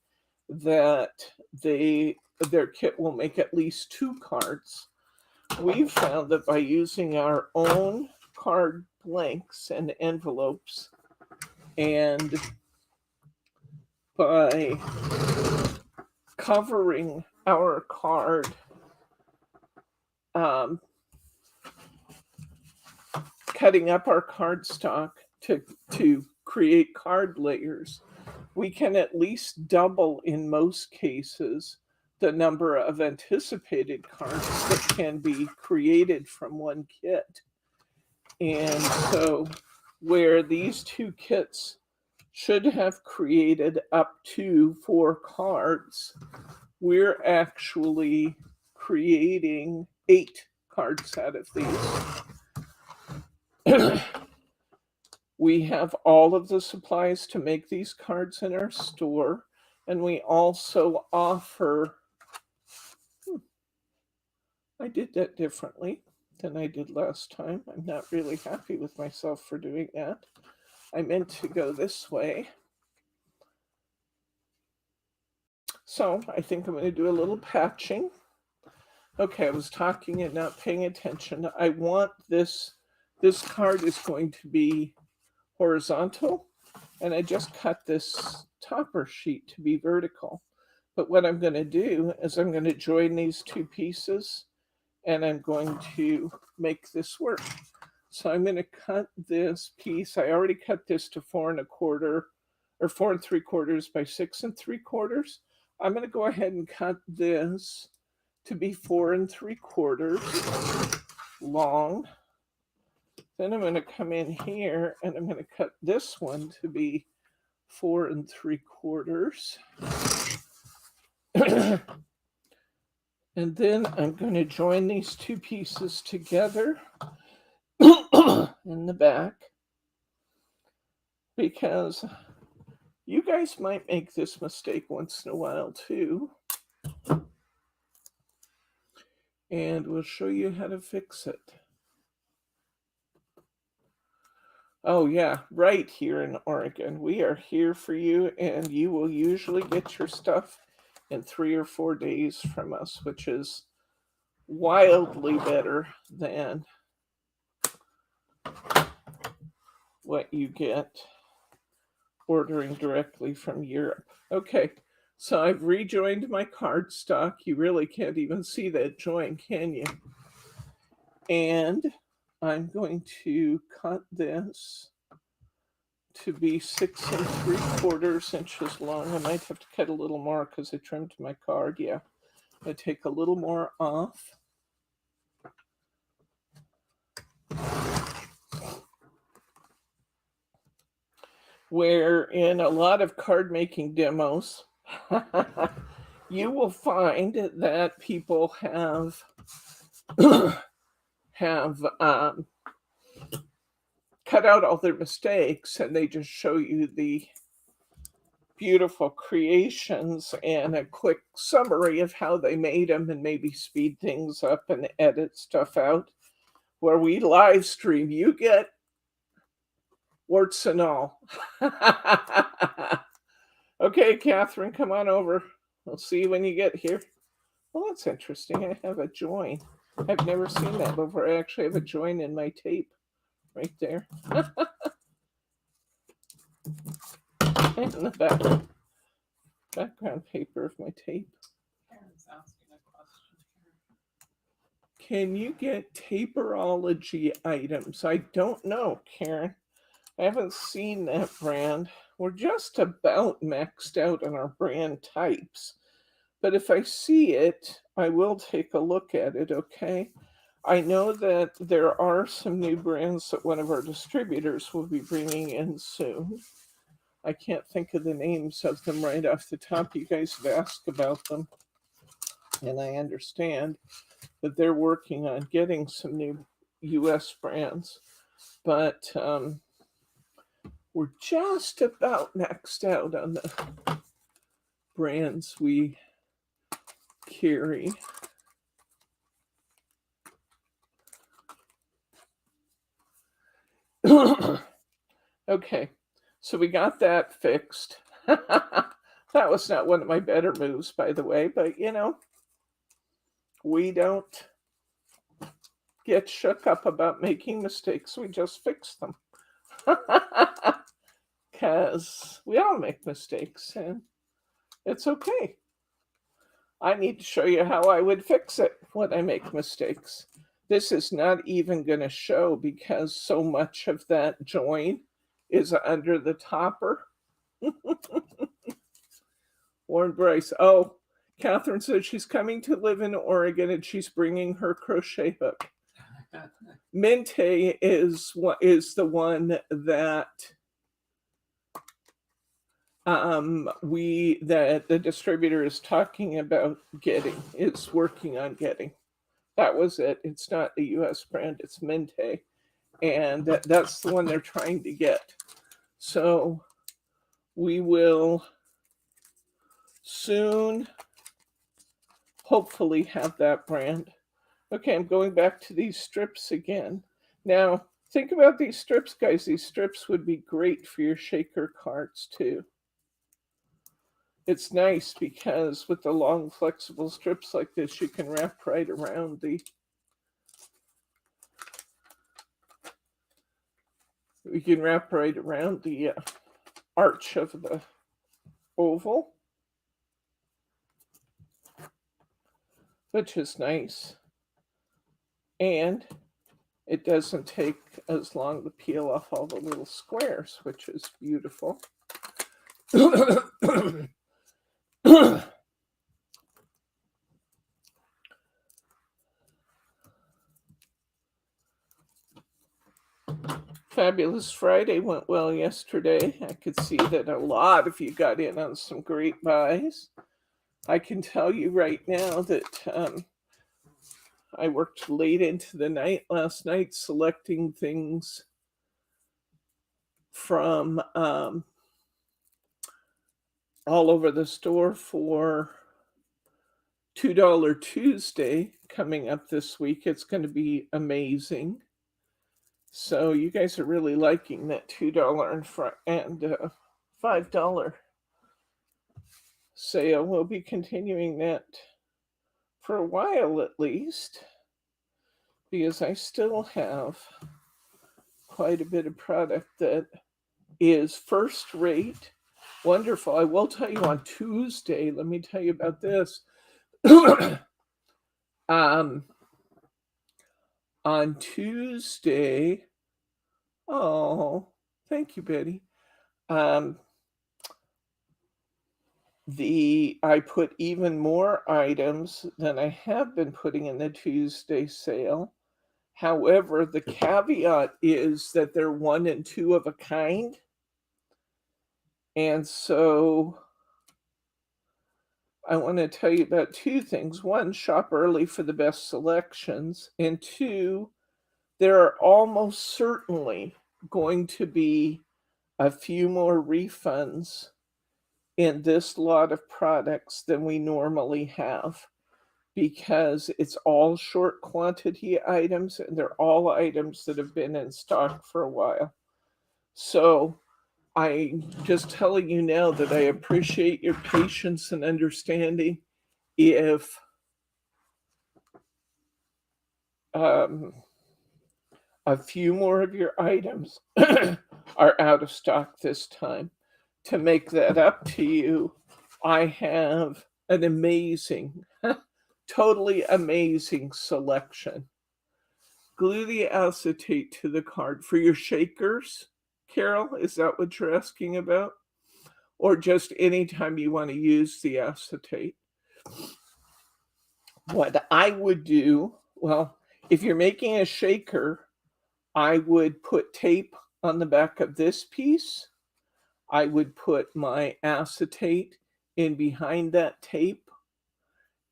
that their kit will make at least 2 cards. We've found that by using our own card blanks and envelopes, and by covering our card cutting up our cardstock to create card layers, we can at least double, in most cases, the number of anticipated cards that can be created from one kit. And so where these 2 kits should have created up to 4 cards, we're actually creating 8 cards out of these. We have all of the supplies to make these cards in our store, and we also offer, I did that differently than I did last time. I'm not really happy with myself for doing that. I meant to go this way. So I think I'm going to do a little patching. Okay, I was talking and not paying attention. I want this card is going to be horizontal, and I just cut this topper sheet to be vertical. But what I'm going to do is I'm going to join these 2 pieces, and I'm going to make this work. So I'm going to cut this piece. I already cut this to 4 1/4 or 4 3/4 by 6 3/4. I'm going to go ahead and cut this to be 4 3/4 long. Then I'm going to come in here and I'm going to cut this one to be 4 3/4. And then I'm going to join these 2 pieces together in the back, because you guys might make this mistake once in a while too. And we'll show you how to fix it. Oh, yeah, right here in Oregon. We are here for you, and you will usually get your stuff in 3 or 4 days from us, which is wildly better than what you get ordering directly from Europe. Okay, so I've rejoined my cardstock. You really can't even see that join, can you? And I'm going to cut this to be 6 3/4 inches long. I might have to cut a little more because I trimmed my card. Yeah, I take a little more off. Where in a lot of card making demos, you will find that people have cut out all their mistakes and they just show you the beautiful creations and a quick summary of how they made them and maybe speed things up and edit stuff out. Where we live stream, you get warts and all. Okay, Catherine, come on over. We'll see you when you get here. Well, that's interesting. I have a join. I've never seen that before. I actually have a join in my tape right there. And the background paper of my tape. Karen's asking a question here. Can you get taperology items? I don't know, Karen. I haven't seen that brand. We're just about maxed out on our brand types. But if I see it, I will take a look at it, okay? I know that there are some new brands that one of our distributors will be bringing in soon. I can't think of the names of them right off the top. You guys have asked about them. And I understand that they're working on getting some new US brands. But we're just about maxed out on the brands we carry. Okay, so we got that fixed. That was not one of my better moves, by the way, but you know, we don't get shook up about making mistakes. We just fix them. Because we all make mistakes and it's okay. I need to show you how I would fix it when I make mistakes. This is not even going to show because so much of that join is under the topper. Warren Bryce. Oh, Catherine said she's coming to live in Oregon and she's bringing her crochet hook. Mente is the one that that the distributor is talking about getting. It's working on getting. That was it. It's not a US brand, it's Mente. And that's the one they're trying to get. So we will soon hopefully have that brand. Okay, I'm going back to these strips again. Now, think about these strips, guys. These strips would be great for your shaker cards too. It's nice because with the long flexible strips like this, you can wrap right around the arch of the oval, which is nice. And it doesn't take as long to peel off all the little squares, which is beautiful. Fabulous Friday went well yesterday. I could see that a lot of you got in on some great buys. I can tell you right now that I worked late into the night last night selecting things from all over the store for $2 Tuesday coming up this week. It's going to be amazing. So you guys are really liking that $2 and $5 sale. We'll be continuing that for a while at least, because I still have quite a bit of product that is first rate, wonderful. I will tell you on Tuesday, let me tell you about this. On Tuesday, oh, thank you, Betty. I put even more items than I have been putting in the Tuesday sale. However, the caveat is that they're 1 and 2 of a kind. And so I want to tell you about 2 things. 1, shop early for the best selections. And 2, there are almost certainly going to be a few more refunds in this lot of products than we normally have, because it's all short quantity items and they're all items that have been in stock for a while. So I'm just telling you now that I appreciate your patience and understanding if a few more of your items are out of stock this time. To make that up to you, I have an amazing, totally amazing selection. Glue the acetate to the card for your shakers. Carol, is that what you're asking about? Or just anytime you want to use the acetate? What I would do, well, if you're making a shaker, I would put tape on the back of this piece. I would put my acetate in behind that tape,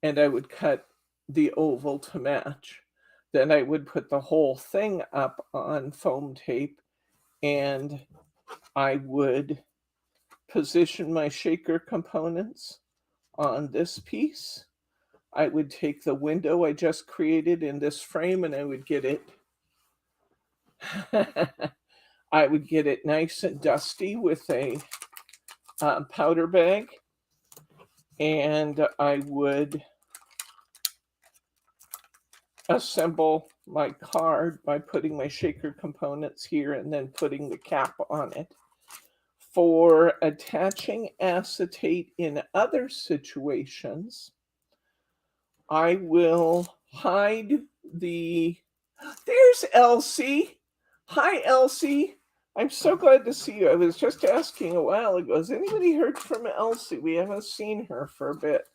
and I would cut the oval to match. Then I would put the whole thing up on foam tape, and I would position my shaker components on this piece. I would take the window I just created in this frame and I would get it I would get it nice and dusty with a powder bag, and I would assemble my card by putting my shaker components here and then putting the cap on it. For attaching acetate in other situations, I will hide the... There's Elsie. Hi, Elsie. I'm so glad to see you. I was just asking a while ago, has anybody heard from Elsie? We haven't seen her for a bit.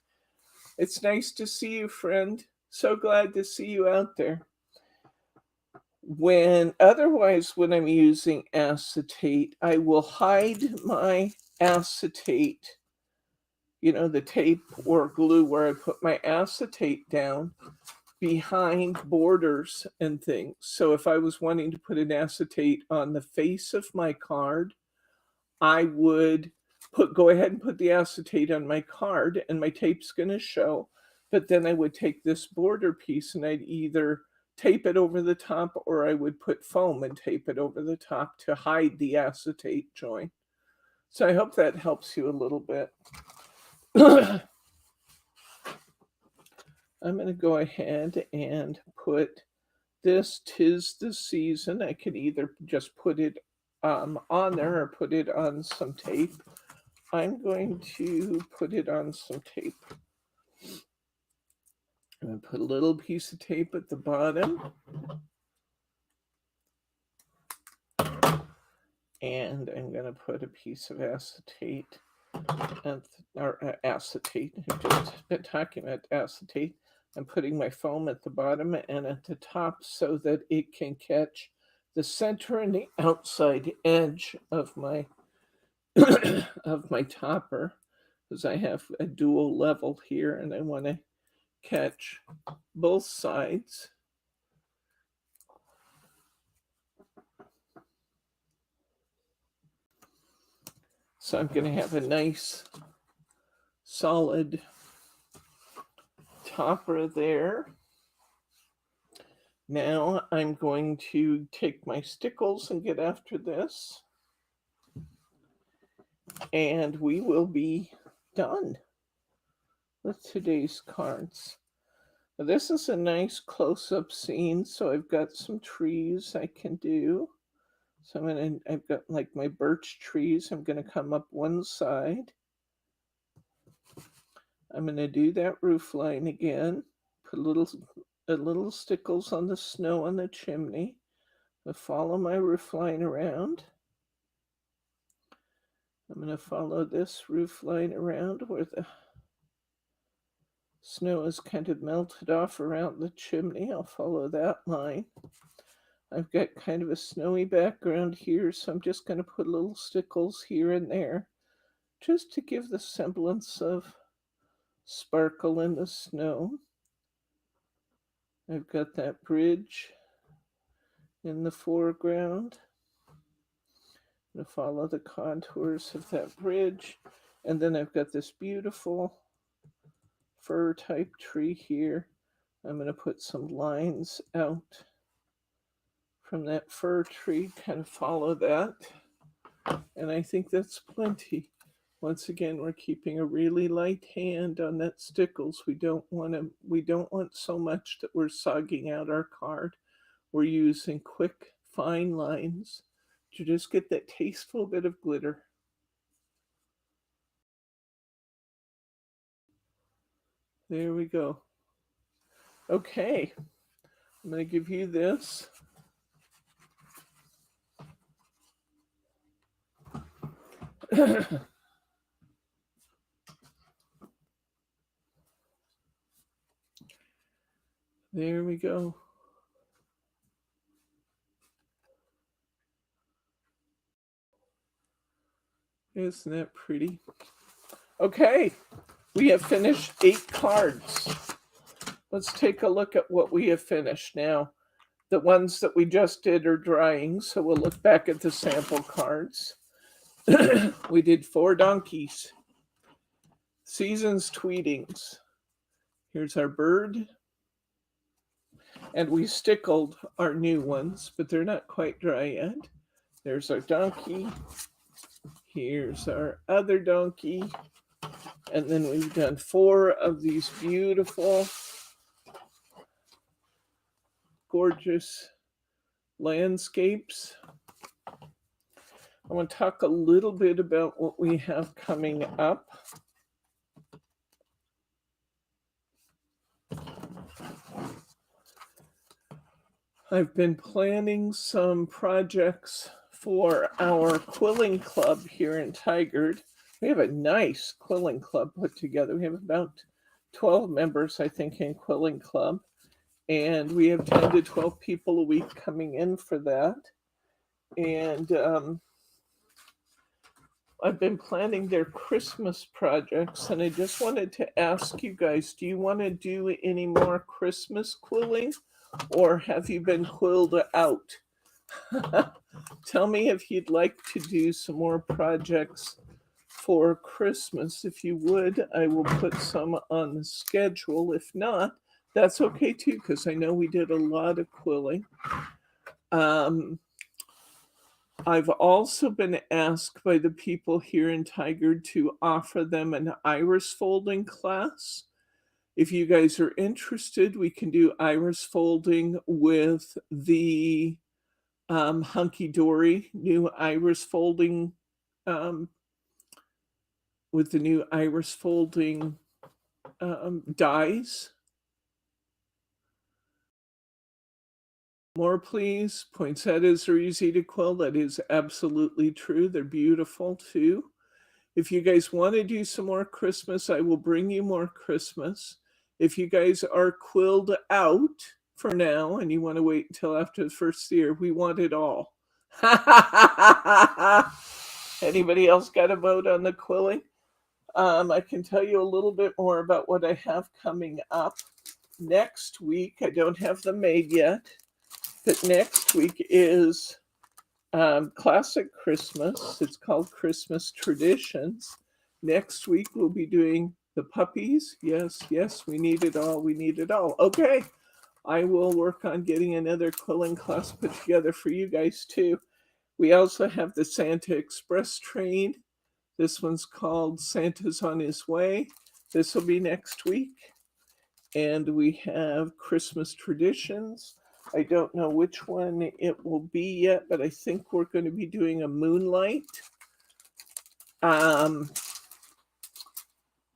It's nice to see you, friend. So glad to see you out there. When I'm using acetate, I will hide my acetate, the tape or glue where I put my acetate down, behind borders and things. So if I was wanting to put an acetate on the face of my card, I would go ahead and put the acetate on my card and my tape's going to show. But then I would take this border piece and I'd either tape it over the top or I would put foam and tape it over the top to hide the acetate joint. So I hope that helps you a little bit. I'm going to go ahead and put this 'Tis the Season. I could either just put it on there or put it on some tape. I'm going to put it on some tape. I'm going to put a little piece of tape at the bottom. And I'm going to put a piece of acetate, acetate. I've just been talking about acetate. I'm putting my foam at the bottom and at the top so that it can catch the center and the outside edge of my of my topper, because I have a dual level here and I want to catch both sides. So I'm going to have a nice solid topper there. Now I'm going to take my stickles and get after this. And we will be done with today's cards. Now, this is a nice close-up scene, so I've got some trees I can do. So I've got like my birch trees. I'm gonna come up one side. I'm gonna do that roof line again. Put little stickles on the snow on the chimney. I'll follow my roof line around. I'm gonna follow this roof line around where the snow is kind of melted off around the chimney. I'll follow that line. I've got kind of a snowy background here, so I'm just going to put little stickles here and there just to give the semblance of sparkle in the snow. I've got that bridge in the foreground. I'm going to follow the contours of that bridge. And then I've got this beautiful fir type tree here. I'm going to put some lines out from that fir tree, kind of follow that. And I think that's plenty. Once again, we're keeping a really light hand on that stickles. We don't want so much that we're sogging out our card. We're using quick, fine lines to just get that tasteful bit of glitter. There we go. Okay, I'm going to give you this. There we go. Isn't that pretty? Okay, we have finished 8 cards. Let's take a look at what we have finished now. The ones that we just did are drying, so we'll look back at the sample cards. We did 4 donkeys. Season's Tweetings. Here's our bird. And we stickled our new ones, but they're not quite dry yet. There's our donkey. Here's our other donkey. And then we've done 4 of these beautiful, gorgeous landscapes. I want to talk a little bit about what we have coming up. I've been planning some projects for our quilling club here in Tigard. We have a nice quilling club put together. We have about 12 members, I think, in quilling club. And we have 10 to 12 people a week coming in for that. And I've been planning their Christmas projects, and I just wanted to ask you guys, do you want to do any more Christmas quilling, or have you been quilled out? Tell me if you'd like to do some more projects for Christmas. If you would, I will put some on the schedule. If not, that's okay too, because I know we did a lot of quilling. I've also been asked by the people here in Tigard to offer them an iris folding class. If you guys are interested, we can do iris folding with the Hunkydory new iris folding, with the new iris folding dies. More, please. Poinsettias are easy to quill. That is absolutely true. They're beautiful too. If you guys want to do some more Christmas, I will bring you more Christmas. If you guys are quilled out for now and you want to wait until after the first year, we want it all. Anybody else got a vote on the quilling? I can tell you a little bit more about what I have coming up. Next week, I don't have them made yet, but next week is Classic Christmas. It's called Christmas Traditions. Next week, we'll be doing the puppies. Yes, we need it all. We need it all. Okay. I will work on getting another quilling class put together for you guys too. We also have the Santa Express train. This one's called Santa's on His Way. This will be next week. And we have Christmas traditions. I don't know which one it will be yet, but I think we're going to be doing a moonlight.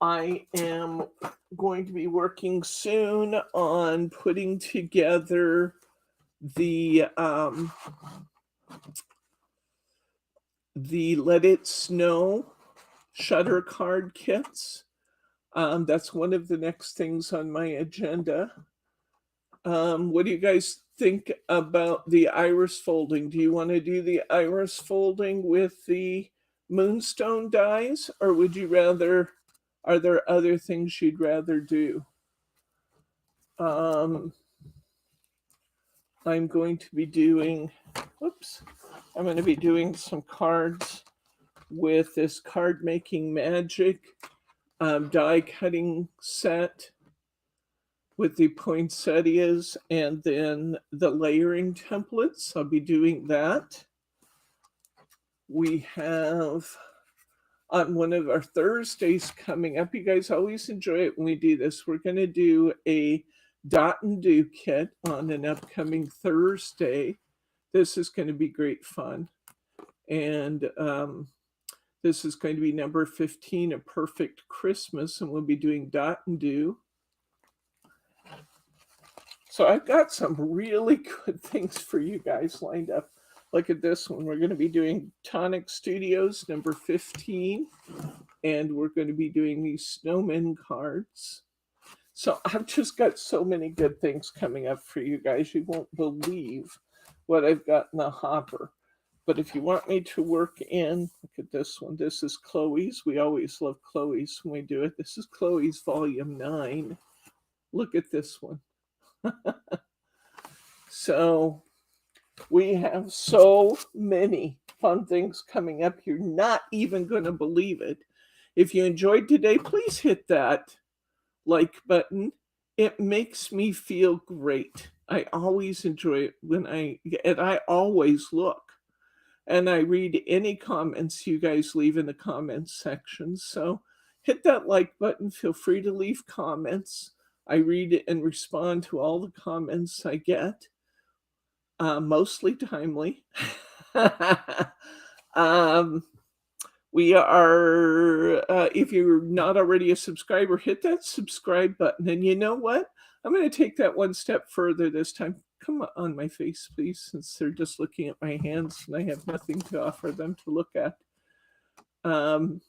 I am going to be working soon on putting together the Let It Snow shutter card kits. That's one of the next things on my agenda. What do you guys think about the iris folding? Do you want to do the iris folding with the moonstone dies, or would you rather, are there other things you'd rather do? I'm going to be doing, I'm going to be doing some cards with this Card Making Magic die cutting set with the poinsettias and then the layering templates. I'll be doing that. We have on one of our Thursdays coming up, you guys always enjoy it when we do this. We're going to do a dot and do kit on an upcoming Thursday. This is going to be great fun. And this is going to be number 15, A Perfect Christmas, and we'll be doing dot and do. So I've got some really good things for you guys lined up. Look at this one. We're going to be doing Tonic Studios number 15, and we're going to be doing these snowman cards. So I've just got so many good things coming up for you guys. You won't believe what I've got in the hopper. But if you want me to work in, look at this one. This is Chloe's. We always love Chloe's when we do it. This is Chloe's volume 9. Look at this one. So we have so many fun things coming up. You're not even going to believe it. If you enjoyed today, please hit that like button. It makes me feel great. I always enjoy it and I always look. And I read any comments you guys leave in the comments section. So hit that like button. Feel free to leave comments. I read it and respond to all the comments I get, mostly timely. We are, if you're not already a subscriber, hit that subscribe button. And you know what? I'm going to take that one step further this time. Come on my face, please, since they're just looking at my hands and I have nothing to offer them to look at. I'm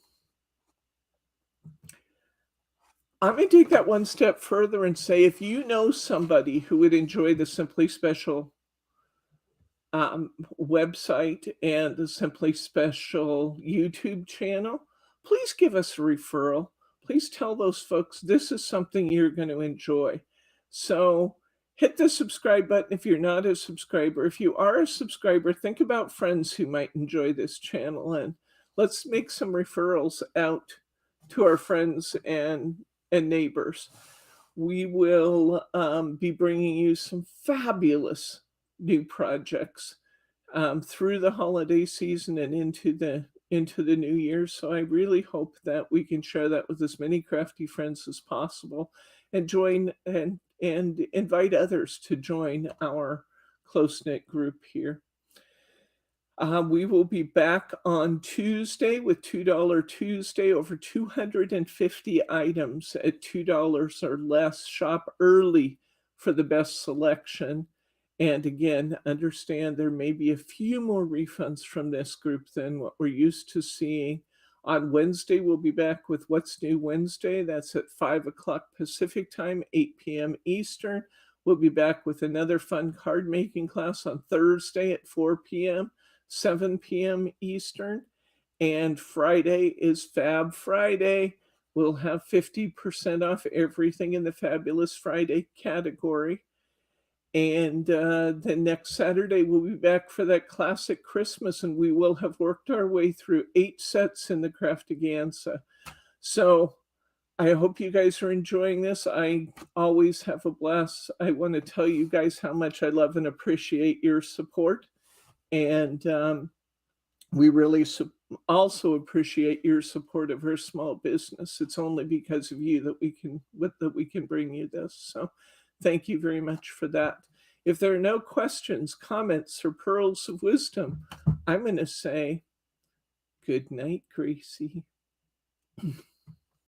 going to take that one step further and say, if you know somebody who would enjoy the Simply Special website and the Simply Special YouTube channel, please give us a referral. Please tell those folks this is something you're going to enjoy. So hit the subscribe button if you're not a subscriber. If you are a subscriber, think about friends who might enjoy this channel, and let's make some referrals out to our friends and neighbors. We will be bringing you some fabulous new projects through the holiday season and into the new year. So I really hope that we can share that with as many crafty friends as possible, and join and invite others to join our close-knit group here. We will be back on Tuesday with $2 Tuesday, over 250 items at $2 or less. Shop early for the best selection. And again, understand there may be a few more refunds from this group than what we're used to seeing. On Wednesday, we'll be back with What's New Wednesday. That's at 5 o'clock Pacific time, 8 p.m. Eastern. We'll be back with another fun card making class on Thursday at 4 p.m., 7 p.m. Eastern. And Friday is Fab Friday. We'll have 50% off everything in the Fabulous Friday category. And the next Saturday, we'll be back for that classic Christmas, and we will have worked our way through 8 sets in the craftaganza. So I hope you guys are enjoying this. I always have a blast. I want to tell you guys how much I love and appreciate your support. And we really also appreciate your support of our small business. It's only because of you that we can bring you this. So thank you very much for that. If there are no questions, comments, or pearls of wisdom, I'm going to say good night, Gracie.